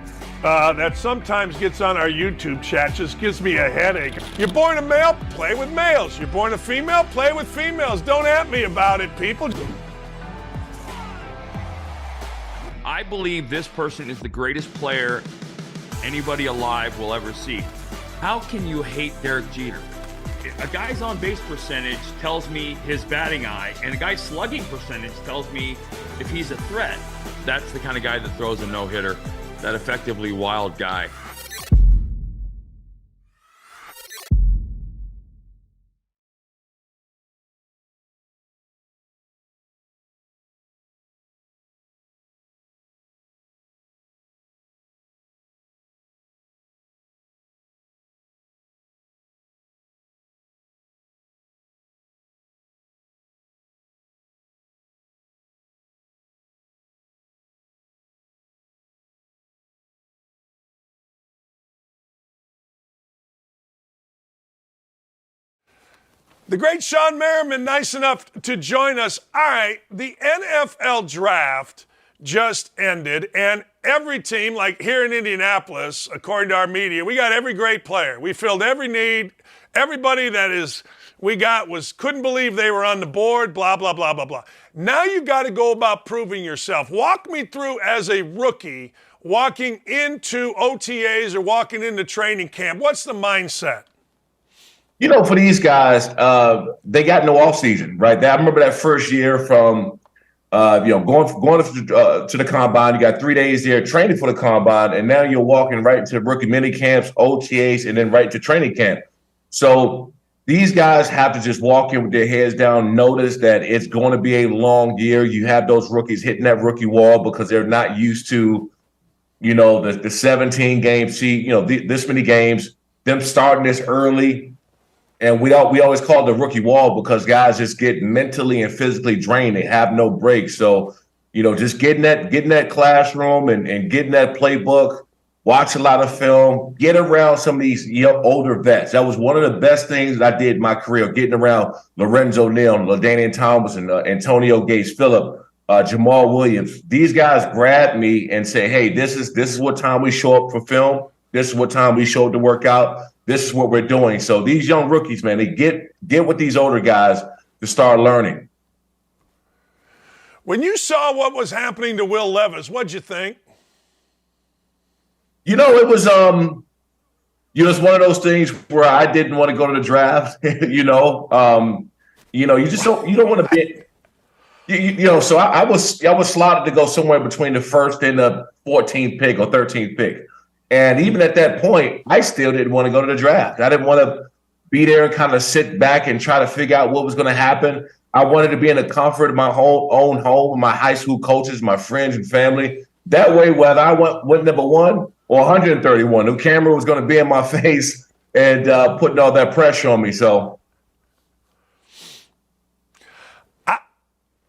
that sometimes gets on our YouTube chat just gives me a headache. You're born a male, play with males. You're born a female, play with females. Don't at me about it, people. I believe this person is the greatest player anybody alive will ever see. How can you hate Derek Jeter? a guy's on base percentage tells me his batting eye, and a guy's slugging percentage tells me if he's a threat. That's the kind of guy that throws a no-hitter, that effectively wild guy. The great Sean Merriman, nice enough to join us. All right, the NFL draft just ended, and every team, like here in Indianapolis, according to our media, we got every great player. We filled every need. Everybody we got couldn't believe they were on the board, blah, blah, blah, blah, blah. Now you got to go about proving yourself. Walk me through as a rookie, walking into OTAs or walking into training camp. What's the mindset? You know, for these guys, they got no offseason, right? I remember that first year from, going to the combine. You got 3 days there training for the combine, and now you're walking right into rookie mini camps, OTAs, and then right to training camp. So these guys have to just walk in with their heads down, notice that it's going to be a long year. You have those rookies hitting that rookie wall because they're not used to, the 17-game season, this many games, them starting this early. And we always call it the rookie wall because guys just get mentally and physically drained. They have no breaks. So, just getting that classroom and getting that playbook, watch a lot of film, get around some of these older vets. That was one of the best things that I did in my career, getting around Lorenzo Neal, LaDainian Tomlinson, Antonio Gates, Phillip, Jamal Williams. These guys grabbed me and say, hey, this is what time we show up for film. This is what time we show up to work out. This is what we're doing. So these young rookies, man, they get with these older guys to start learning. When you saw what was happening to Will Levis, what'd you think? It was it's one of those things where I didn't want to go to the draft. You don't want to be. So I was slotted to go somewhere between the first and the 14th pick or 13th pick. And even at that point, I still didn't want to go to the draft. I didn't want to be there and kind of sit back and try to figure out what was going to happen. I wanted to be in the comfort of my own home with my high school coaches, my friends and family. That way, whether I went number 1 or 131, the camera was going to be in my face and putting all that pressure on me. So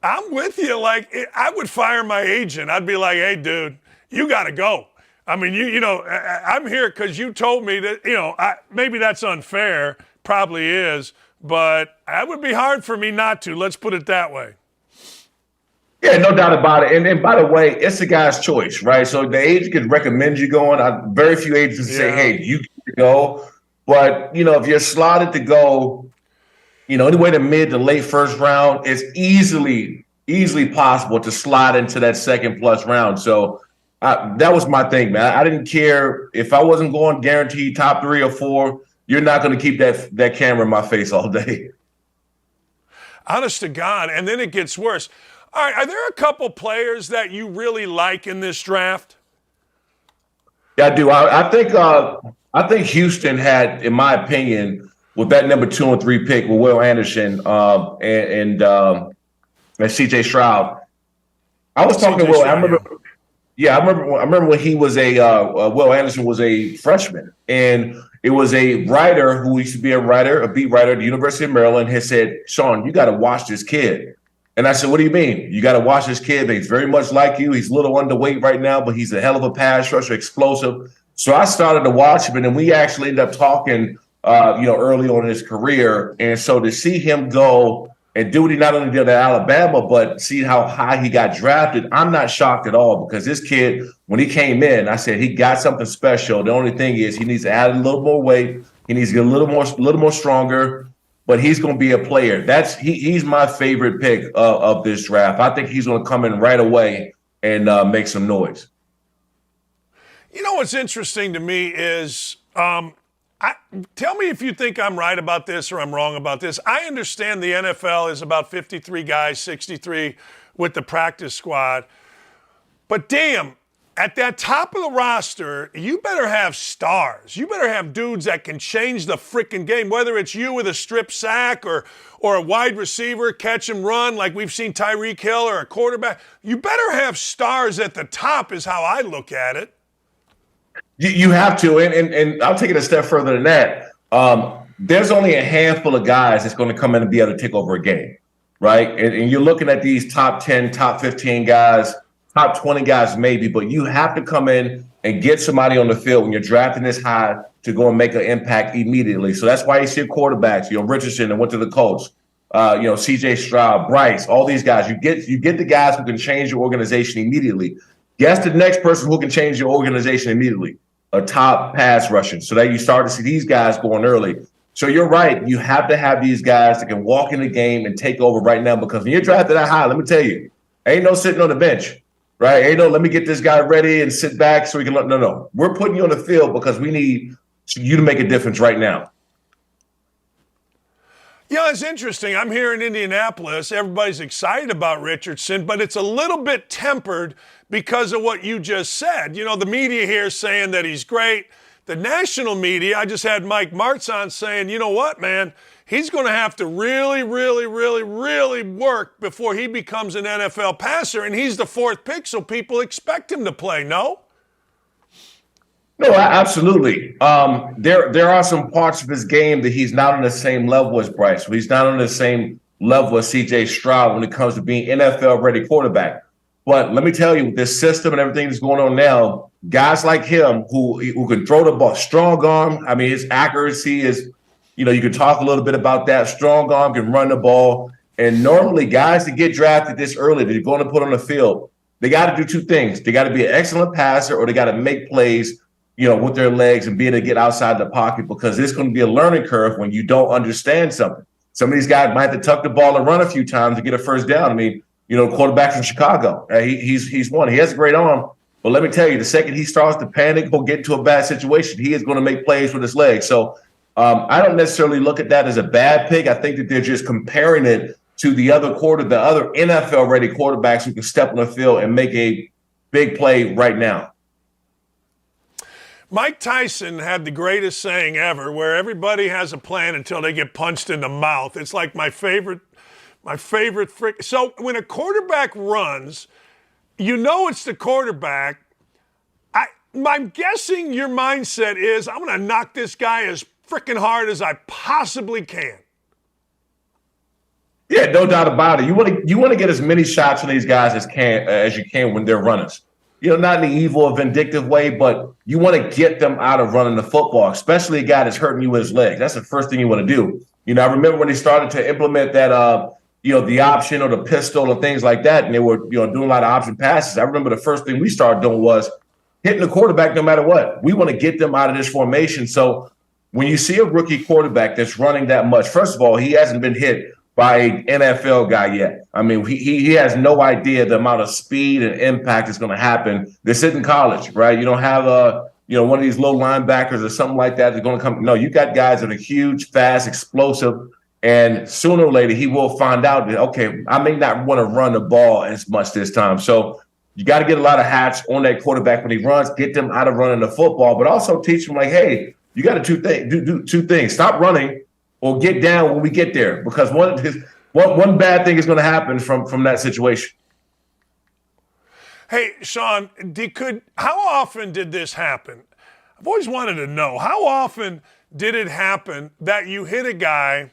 I'm with you. Like, I would fire my agent. I'd be like, hey, dude, you got to go. I mean, I'm here because you told me that, maybe that's unfair, probably is, but it would be hard for me not to. Let's put it that way. Yeah, no doubt about it. And by the way, it's a guy's choice, right? So the agent could recommend you going. Very few agents say, hey, you can go. But, if you're slotted to go, anyway to mid to late first round, it's easily possible to slide into that second plus round. So that was my thing, man. I didn't care if I wasn't going guaranteed top 3 or 4. You're not going to keep that camera in my face all day. Honest to God. And then it gets worse. All right, are there a couple players that you really like in this draft? Yeah, I do. I think Houston had, in my opinion, with that number 2 and 3 pick with Will Anderson and C.J. Stroud. I was talking to Will. I remember when he was Will Anderson was a freshman, and it was a writer who used to be a beat writer at the University of Maryland, had said, Sean, you got to watch this kid. And I said, what do you mean? You got to watch this kid. He's very much like you. He's a little underweight right now, but he's a hell of a pass rusher, explosive. So I started to watch him, and then we actually ended up talking, early on in his career. And so to see him go and do what he not only did at Alabama, but see how high he got drafted, I'm not shocked at all because this kid, when he came in, I said he got something special. The only thing is he needs to add a little more weight. He needs to get a little more stronger. But he's going to be a player. He's my favorite pick of this draft. I think he's going to come in right away and make some noise. You know what's interesting to me is I Tell me if you think I'm right about this or I'm wrong about this. I understand the NFL is about 53 guys, 63 with the practice squad. But damn, at that top of the roster, you better have stars. You better have dudes that can change the freaking game, whether it's you with a strip sack or a wide receiver, catch and run like we've seen Tyreek Hill, or a quarterback. You better have stars at the top is how I look at it. You have to, and I'll take it a step further than that. There's only a handful of guys that's going to come in and be able to take over a game, right? And you're looking at these top 10, top 15 guys, top 20 guys maybe, but you have to come in and get somebody on the field when you're drafting this high to go and make an impact immediately. So that's why you see quarterbacks, Richardson that went to the Colts, C.J. Stroud, Bryce, all these guys. You get the guys who can change your organization immediately. Guess the next person who can change your organization immediately, a top pass rusher. So that you start to see these guys going early. So you're right. You have to have these guys that can walk in the game and take over right now, because when you're drafted that high, let me tell you, ain't no sitting on the bench. Right? Ain't no, let me get this guy ready and sit back so we can no. We're putting you on the field because we need you to make a difference right now. Yeah, it's interesting. I'm here in Indianapolis. Everybody's excited about Richardson, but it's a little bit tempered because of what you just said. The media here is saying that he's great. The national media, I just had Mike Martz on saying, you know what, man? He's going to have to really, really, really, really work before he becomes an NFL passer, and he's the fourth pick, so people expect him to play, no? No, absolutely. There are some parts of his game that he's not on the same level as Bryce. He's not on the same level as C.J. Stroud when it comes to being NFL-ready quarterback. But let me tell you, with this system and everything that's going on now, guys like him who can throw the ball, strong arm, I mean, his accuracy is – you can talk a little bit about that. Strong arm, can run the ball. And normally guys that get drafted this early that you're going to put on the field, they got to do two things. They got to be an excellent passer, or they got to make plays, with their legs and be able to get outside the pocket, because it's going to be a learning curve when you don't understand something. Some of these guys might have to tuck the ball and run a few times to get a first down. I mean, quarterback from Chicago, he's one. He has a great arm. But let me tell you, the second he starts to panic or get into a bad situation, he is going to make plays with his legs. So I don't necessarily look at that as a bad pick. I think that they're just comparing it to the other NFL-ready quarterbacks who can step on the field and make a big play right now. Mike Tyson had the greatest saying ever, where everybody has a plan until they get punched in the mouth. It's like my favorite. So when a quarterback runs, it's the quarterback. I'm guessing your mindset is, I'm going to knock this guy as freaking hard as I possibly can. Yeah, no doubt about it. You want to get as many shots on these guys as you can when they're runners. Not in an evil or vindictive way, but you want to get them out of running the football, especially a guy that's hurting you with his legs. That's the first thing you want to do. I remember when they started to implement that, the option or the pistol and things like that, and they were, doing a lot of option passes. I remember the first thing we started doing was hitting the quarterback no matter what. We want to get them out of this formation. So when you see a rookie quarterback that's running that much, first of all, he hasn't been hit by an NFL guy yet. I mean, he has no idea the amount of speed and impact that's going to happen. This isn't college, right? You don't have one of these low linebackers or something like that that's going to come. No, you got guys that are huge, fast, explosive, and sooner or later he will find out that, okay, I may not want to run the ball as much this time. So you got to get a lot of hats on that quarterback when he runs, get them out of running the football, but also teach them, like, hey, you got to do two things. Stop running or get down when we get there, because one bad thing is going to happen from that situation. Hey, Sean, how often did this happen? I've always wanted to know, how often did it happen that you hit a guy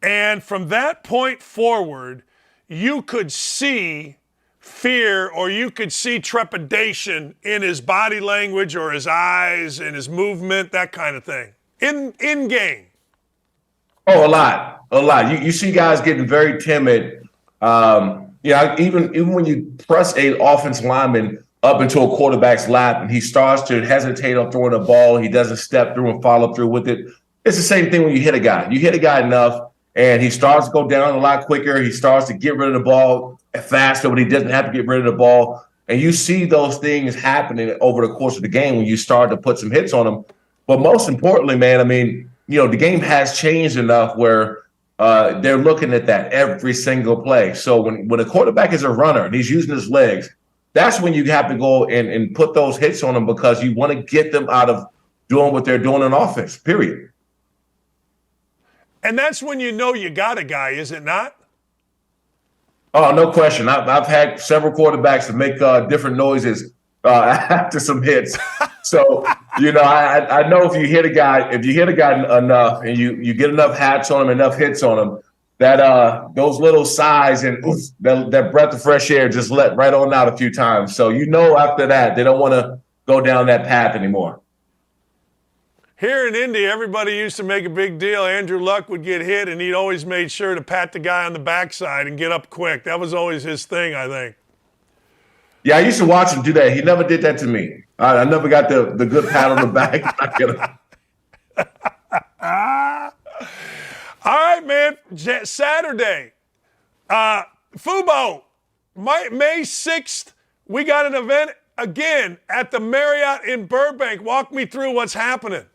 and from that point forward, you could see fear or you could see trepidation in his body language or his eyes and his movement, that kind of thing, in game? Oh, a lot. You see guys getting very timid. Even when you press a offensive lineman up into a quarterback's lap and he starts to hesitate on throwing the ball, he doesn't step through and follow through with it. It's the same thing when you hit a guy. You hit a guy enough and he starts to go down a lot quicker. He starts to get rid of the ball faster, but he doesn't have to get rid of the ball. And you see those things happening over the course of the game when you start to put some hits on him. But most importantly, man, I mean, the game has changed enough where they're looking at that every single play. So when a quarterback is a runner and he's using his legs, that's when you have to go and put those hits on them because you want to get them out of doing what they're doing on offense, period. And that's when you know you got a guy, is it not? Oh, no question. I've had several quarterbacks that make different noises after some hits. So, I know if you hit a guy enough and you get enough hats on him, enough hits on him, that those little sighs and that breath of fresh air just let right on out a few times. So, after that, they don't want to go down that path anymore. Here in Indy, everybody used to make a big deal. Andrew Luck would get hit, and he'd always made sure to pat the guy on the backside and get up quick. That was always his thing, I think. Yeah, I used to watch him do that. He never did that to me. I never got the good pat on the back. All right, man. Saturday, Fubo, May 6th, we got an event again at the Marriott in Burbank. Walk me through what's happening.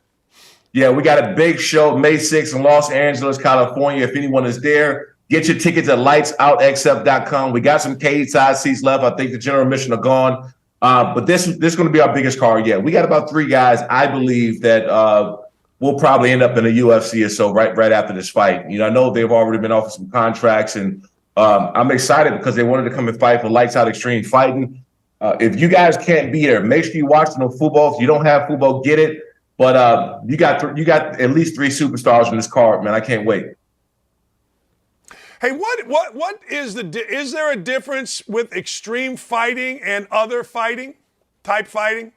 Yeah, we got a big show May 6th in Los Angeles, California. If anyone is there, get your tickets at lightsoutxf.com. We got some cage side seats left. I think the general admission are gone. But this is going to be our biggest card yet. We got about 3 guys, I believe, that will probably end up in the UFC or so right after this fight. I know they've already been offered some contracts, and I'm excited because they wanted to come and fight for Lights Out Extreme Fighting. If you guys can't be there, make sure you watch the football. If you don't have football, get it. But you got at least 3 superstars in this card, man. I can't wait. Hey, what is there a difference with extreme fighting and other type fighting?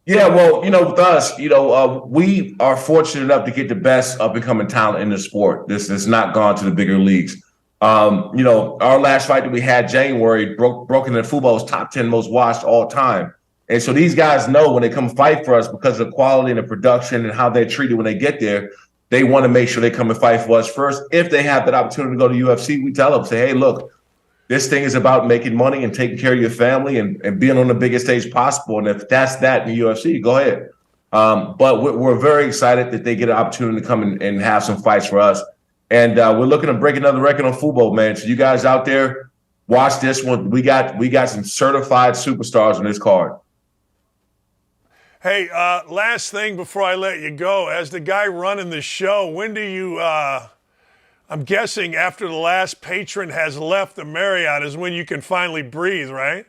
Yeah, well, with us, we are fortunate enough to get the best up and coming talent in the sport. This has not gone to the bigger leagues. Our last fight that we had January broken in football's top 10 most watched all time. And so these guys know when they come fight for us because of the quality and the production and how they're treated when they get there, they want to make sure they come and fight for us first. If they have that opportunity to go to UFC, we tell them, say, hey, look, this thing is about making money and taking care of your family and being on the biggest stage possible. And if that's that in the UFC, go ahead. But we're very excited that they get an opportunity to come and have some fights for us. And we're looking to break another record on football, man. So you guys out there, watch this one. We got some certified superstars on this card. Hey, last thing before I let you go. As the guy running the show, when do you I'm guessing after the last patron has left the Marriott is when you can finally breathe, right?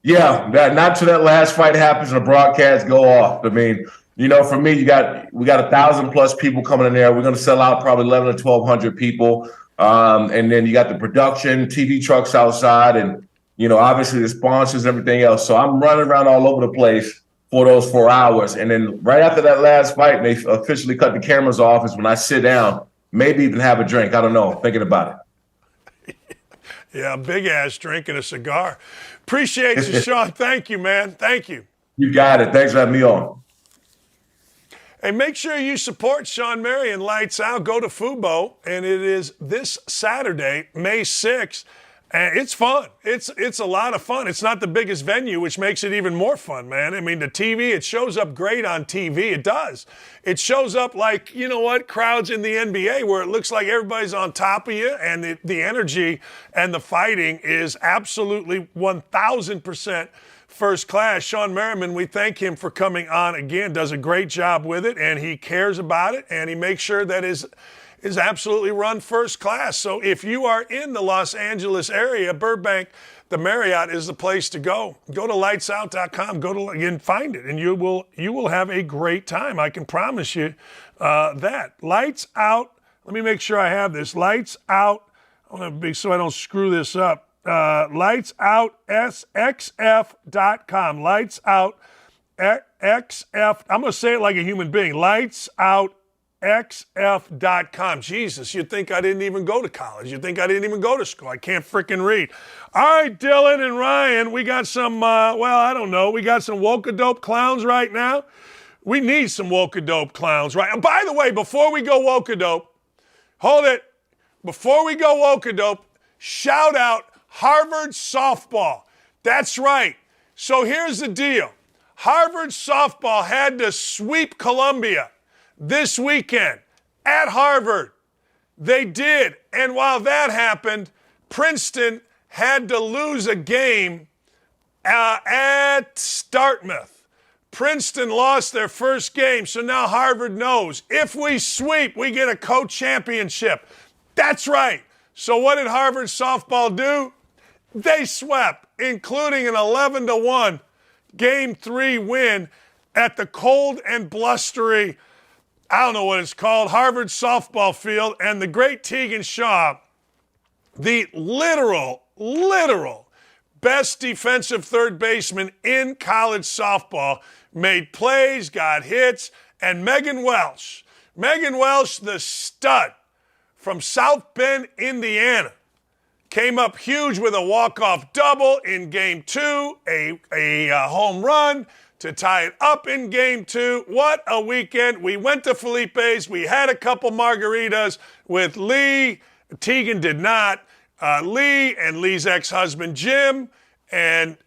Yeah, not till that last fight happens and the broadcast go off. I mean, for me, we got 1,000+ people coming in there. We're going to sell out probably 1,100 to 1,200 people. And then you got the production, TV trucks outside, and, obviously the sponsors and everything else. So I'm running around all over the place for those 4 hours. And then right after that last fight, they officially cut the cameras off is when I sit down, maybe even have a drink. I don't know, thinking about it. Yeah, a big-ass drink and a cigar. Appreciate you, Sean. Thank you, man. Thank you. You got it. Thanks for having me on. Hey, make sure you support Sean Merriman Lights Out. Go to Fubo, and it is this Saturday, May 6th. And it's fun. It's a lot of fun. It's not the biggest venue, which makes it even more fun, man. I mean, the TV, it shows up great on TV. It does. It shows up like, crowds in the NBA where it looks like everybody's on top of you, and the energy and the fighting is absolutely 1,000% first class. Sean Merriman, we thank him for coming on again. Does a great job with it, and he cares about it, and he makes sure that is absolutely run first class. So if you are in the Los Angeles area, Burbank, the Marriott is the place to go. Go to lightsout.com, and find it, and you will have a great time. I can promise you that. Lights Out, let me make sure I have this. Lights Out, I want to be so I don't screw this up. LightsOutXF.com. Lights Out XF. I'm going to say it like a human being. Lights Out XF.com. Jesus, you'd think I didn't even go to college. You'd think I didn't even go to school. I can't freaking read. All right, Dillon and Ryan, we got some, I don't know. We got some woke-a-dope clowns right now. We need some woke-a-dope clowns, right? And by the way, before we go woke-a-dope, hold it. Before we go woke-a-dope, shout out Harvard softball. That's right. So here's the deal. Harvard softball had to sweep Columbia this weekend at Harvard. They did. And while that happened, Princeton had to lose a game at Dartmouth. Princeton lost their first game, so now Harvard knows if we sweep, we get a co-championship. That's right. So what did Harvard softball do? They swept, including an 11-1 Game 3 win at the cold and blustery, I don't know what it's called, Harvard softball field. And the great Tegan Shaw, the literal best defensive third baseman in college softball, made plays, got hits. And Megan Welsh, the stud from South Bend, Indiana, came up huge with a walk-off double in Game 2, a home run to tie it up in Game 2. What a weekend. We went to Felipe's. We had a couple margaritas with Lee. Tegan did not. Lee and Lee's ex-husband, Jim, and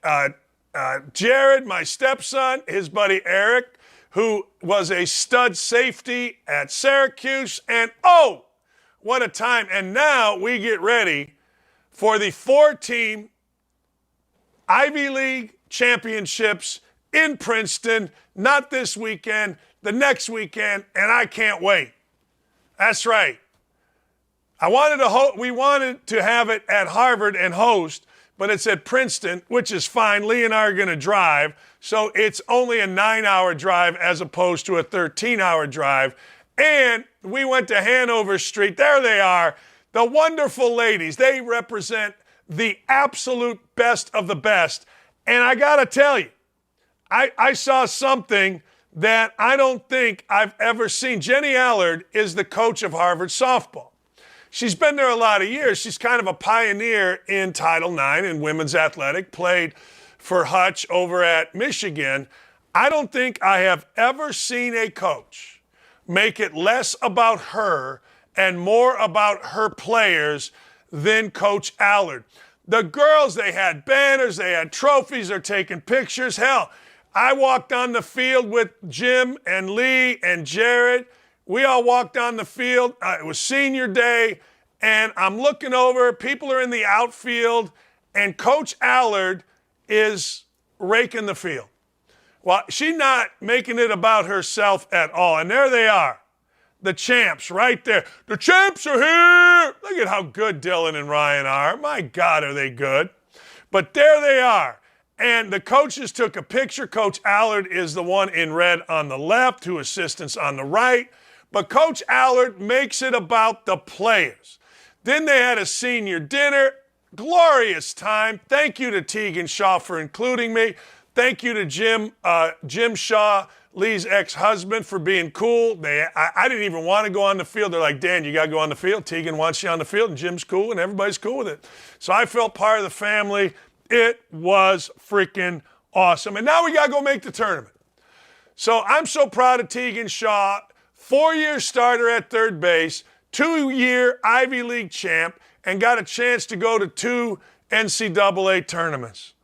Jared, my stepson, his buddy Eric, who was a stud safety at Syracuse. And oh, what a time. And now we get ready for the 4-team Ivy League championships in Princeton, not this weekend, the next weekend, and I can't wait. That's right. We wanted to have it at Harvard and host, but it's at Princeton, which is fine. Lee and I are going to drive, so it's only a 9-hour drive as opposed to a 13-hour drive. And we went to Hanover Street. There they are. The wonderful ladies. They represent the absolute best of the best. And I got to tell you, I saw something that I don't think I've ever seen. Jenny Allard is the coach of Harvard softball. She's been there a lot of years. She's kind of a pioneer in Title IX and women's athletic, played for Hutch over at Michigan. I don't think I have ever seen a coach make it less about her and more about her players than Coach Allard. The girls, they had banners, they had trophies, they're taking pictures. Hell, I walked on the field with Jim and Lee and Jared. We all walked on the field. It was senior day, and I'm looking over. People are in the outfield, and Coach Allard is raking the field. Well, she's not making it about herself at all. And there they are, the champs right there. The champs are here. Look at how good Dillon and Ryan are. My God, are they good. But there they are. And the coaches took a picture. Coach Allard is the one in red on the left, 2 assistants on the right. But Coach Allard makes it about the players. Then they had a senior dinner. Glorious time. Thank you to Tegan Shaw for including me. Thank you to Jim Shaw, Lee's ex-husband, for being cool. I didn't even want to go on the field. They're like, Dan, you got to go on the field. Tegan wants you on the field, and Jim's cool, and everybody's cool with it. So I felt part of the family. It was freaking awesome. And now we got to go make the tournament. So I'm so proud of Tegan Shaw, 4-year starter at third base, 2-year Ivy League champ, and got a chance to go to 2 NCAA tournaments.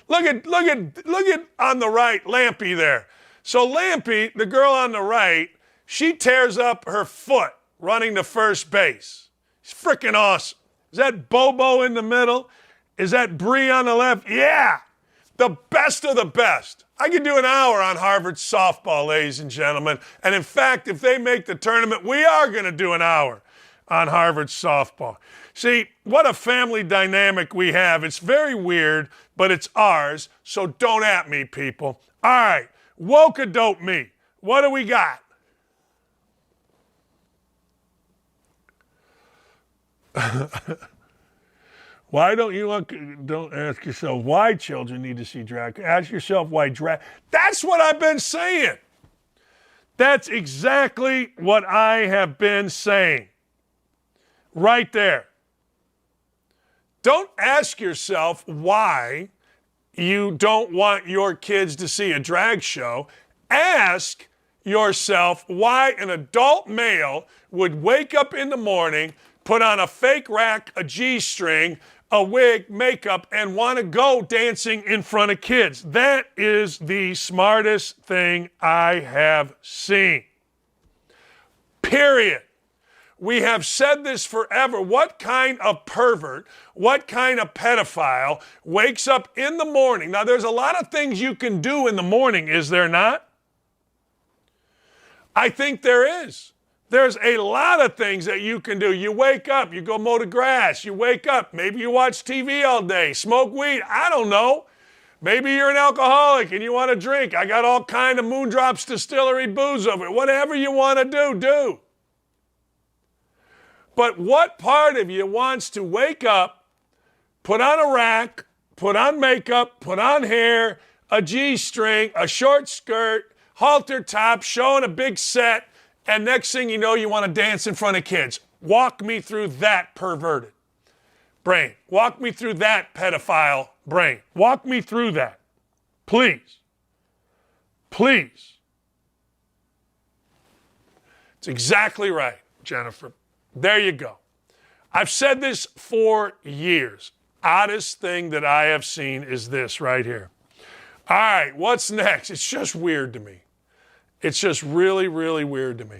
Look at on the right, Lampy there. So Lampy, the girl on the right, she tears up her foot running to first base. It's freaking awesome. Is that Bobo in the middle? Is that Bree on the left? Yeah, the best of the best. I could do an hour on Harvard softball, ladies and gentlemen. And in fact, if they make the tournament, we are going to do an hour on Harvard softball. See, what a family dynamic we have. It's very weird, but it's ours, so don't at me, people. All right, woke-a-dope me. What do we got? Why don't ask yourself why children need to see drag. Ask yourself why drag. That's what I've been saying. That's exactly what I have been saying. Right there. Don't ask yourself why you don't want your kids to see a drag show. Ask yourself why an adult male would wake up in the morning, put on a fake rack, a G-string, a wig, makeup, and want to go dancing in front of kids. That is the smartest thing I have seen. Period. We have said this forever. What kind of pervert, what kind of pedophile wakes up in the morning? Now, there's a lot of things you can do in the morning, is there not? I think there is. There's a lot of things that you can do. You wake up, you go mow the grass, you wake up, maybe you watch TV all day, smoke weed, I don't know. Maybe you're an alcoholic and you want to drink. I got all kind of Moondrops Distillery booze over it. Whatever you want to do, do. But what part of you wants to wake up, put on a rack, put on makeup, put on hair, a G-string, a short skirt, halter top, showing a big set, and next thing you know, you want to dance in front of kids? Walk me through that perverted brain. Walk me through that pedophile brain. Walk me through that. Please. Please. It's exactly right, Jennifer. There you go. I've said this for years. Oddest thing that I have seen is this right here. All right, what's next? It's just weird to me. It's just really, really weird to me.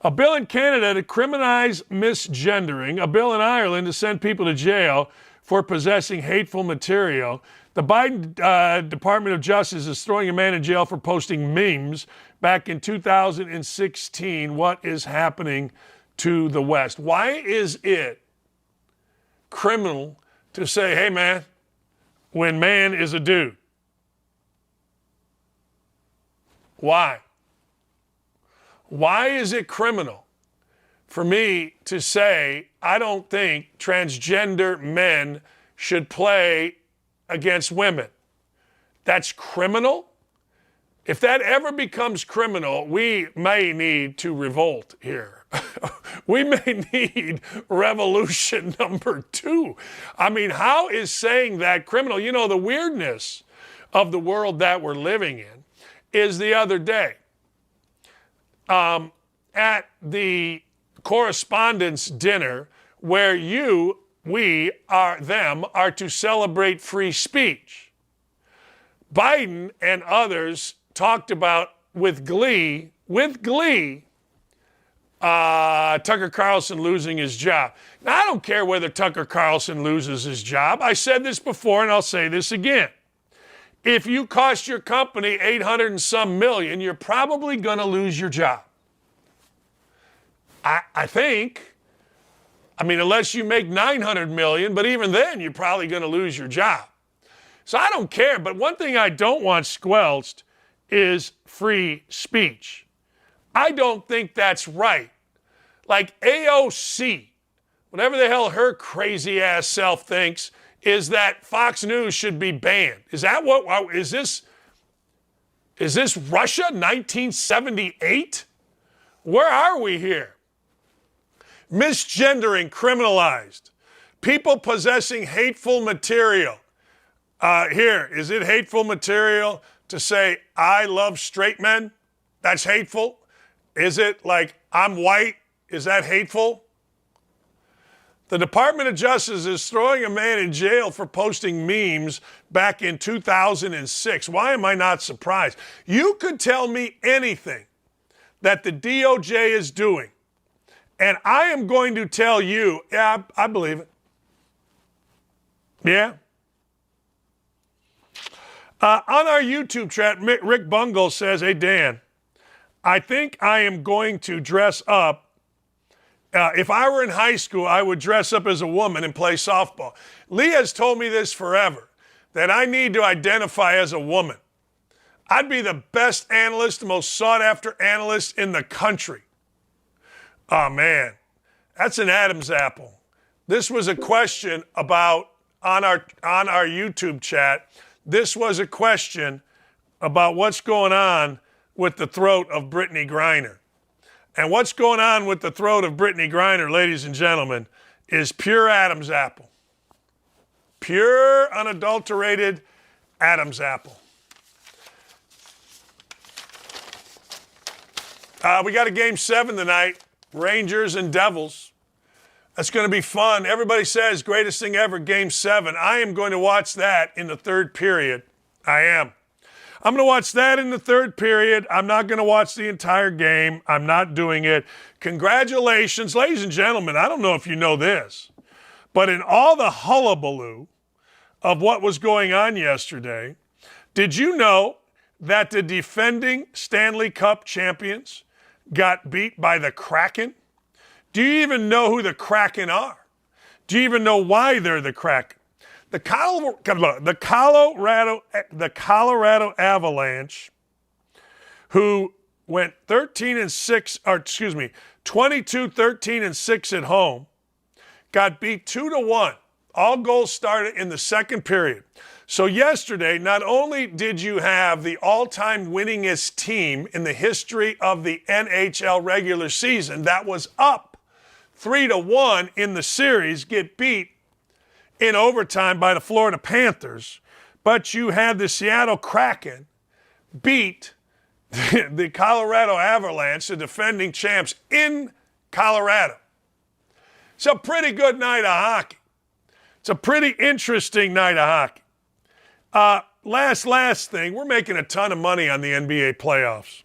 A bill in Canada to criminalize misgendering, a bill in Ireland to send people to jail for possessing hateful material. The Biden Department of Justice is throwing a man in jail for posting memes back in 2016. What is happening to the West? Why is it criminal to say, hey, man, when man is a dude? Why? Why is it criminal for me to say I don't think transgender men should play against women? That's criminal? If that ever becomes criminal, we may need to revolt here. We may need revolution number 2. I mean, how is saying that criminal? You know, the weirdness of the world that we're living in is the other day at the correspondence dinner where we are to celebrate free speech. Biden and others talked about with glee, Tucker Carlson losing his job. Now, I don't care whether Tucker Carlson loses his job. I said this before and I'll say this again. If you cost your company $800 and some million, you're probably going to lose your job. I think. I mean, unless you make $900 million, but even then, you're probably going to lose your job. So I don't care. But one thing I don't want squelched is free speech. I don't think that's right. Like AOC, whatever the hell her crazy ass self thinks, is that Fox News should be banned. Is that what, is this Russia 1978? Where are we here? Misgendering criminalized. People possessing hateful material. Here, is it hateful material to say, I love straight men? That's hateful. Is it like, I'm white? Is that hateful? The Department of Justice is throwing a man in jail for posting memes back in 2006. Why am I not surprised? You could tell me anything that the DOJ is doing, and I am going to tell you, yeah, I believe it. Yeah. On our YouTube chat, Rick Bungle says, hey, Dan, I think I am going to dress up. If I were in high school, I would dress up as a woman and play softball. Lee has told me this forever, that I need to identify as a woman. I'd be the best analyst, the most sought-after analyst in the country. Oh, man, that's an Adam's apple. This was a question about, on our YouTube chat, this was a question about what's going on with the throat of Brittney Griner. And what's going on with the throat of Brittney Griner, ladies and gentlemen, is pure Adam's apple. Pure, unadulterated Adam's apple. We got a Game 7 tonight, Rangers and Devils. That's going to be fun. Everybody says greatest thing ever, Game 7. I am going to watch that in the third period. I am. I'm going to watch that in the third period. I'm not going to watch the entire game. I'm not doing it. Congratulations, ladies and gentlemen. I don't know if you know this, but in all the hullabaloo of what was going on yesterday, did you know that the defending Stanley Cup champions got beat by the Kraken? Do you even know who the Kraken are? Do you even know why they're the Kraken? The Colorado Avalanche, who went 22-13-6 at home, got beat 2-1. All goals started in the second period. So yesterday, not only did you have the all-time winningest team in the history of the NHL regular season that was up 3-1 in the series get beat in overtime by the Florida Panthers, but you had the Seattle Kraken beat the Colorado Avalanche, the defending champs, in Colorado. It's a pretty good night of hockey. It's a pretty interesting night of hockey. Last thing, we're making a ton of money on the NBA playoffs.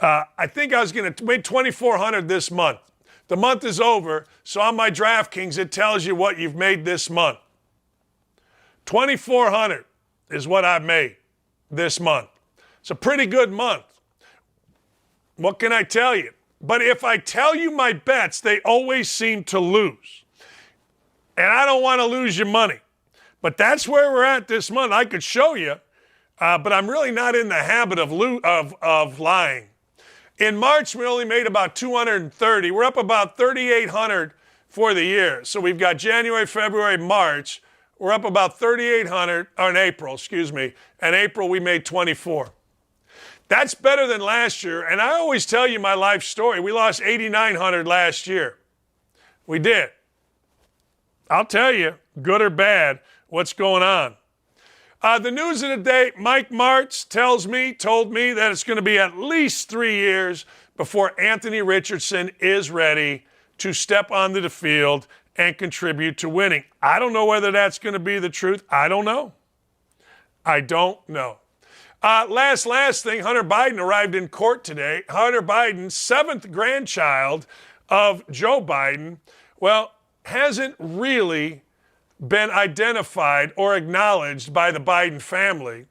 I think I was going to make $2,400 this month. The month is over, so on my DraftKings, it tells you what you've made this month. $2,400 is what I've made this month. It's a pretty good month. What can I tell you? But if I tell you my bets, they always seem to lose. And I don't want to lose your money. But that's where we're at this month. I could show you, but I'm really not in the habit of lying. In March, we only made about $230. We're up about $3,800 for the year. So we've got January, February, March. We're up about $3,800, or in April, excuse me. In April, we made $24. That's better than last year. And I always tell you my life story. We lost $8,900 last year. We did. I'll tell you, good or bad, what's going on. The news of the day, Mike Martz told me that it's going to be at least 3 years before Anthony Richardson is ready to step onto the field and contribute to winning. I don't know whether that's going to be the truth. I don't know. Last thing, Hunter Biden arrived in court today. Hunter Biden, seventh grandchild of Joe Biden, hasn't really been identified or acknowledged by the Biden family.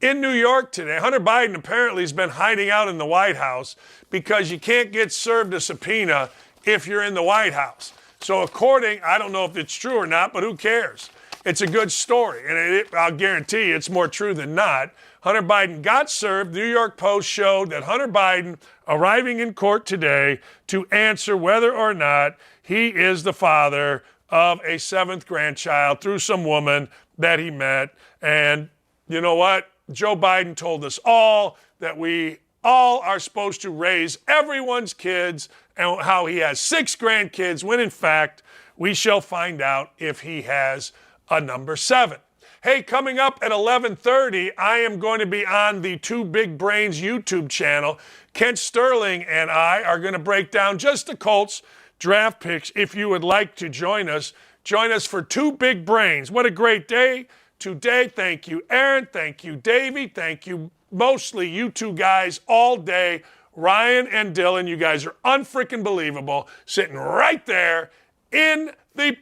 In New York today, Hunter Biden apparently has been hiding out in the White House because you can't get served a subpoena if you're in the White House. So I don't know if it's true or not, but who cares? It's a good story, and I'll guarantee you it's more true than not. Hunter Biden got served. The New York Post showed that Hunter Biden arriving in court today to answer whether or not he is the father of a seventh grandchild through some woman that he met. And you know what? Joe Biden told us all that we all are supposed to raise everyone's kids, and how he has 6 grandkids, when in fact we shall find out if he has a number 7. Hey, coming up at 11:30, I am going to be on the Two Big Brains YouTube channel. Kent Sterling and I are going to break down just the Colts draft picks. If you would like to join us for Two Big Brains. What a great day today. Thank you, Aaron. Thank you, Davey. Thank you, mostly you two guys all day. Ryan and Dillon, you guys are unfreaking believable. Sitting right there in the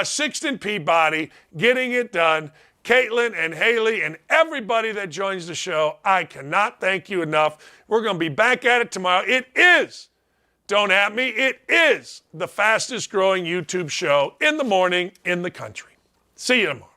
Sixth Peabody, getting it done. Caitlin and Haley and everybody that joins the show, I cannot thank you enough. We're going to be back at it tomorrow. It is, don't at me, it is the fastest growing YouTube show in the morning in the country. See you tomorrow.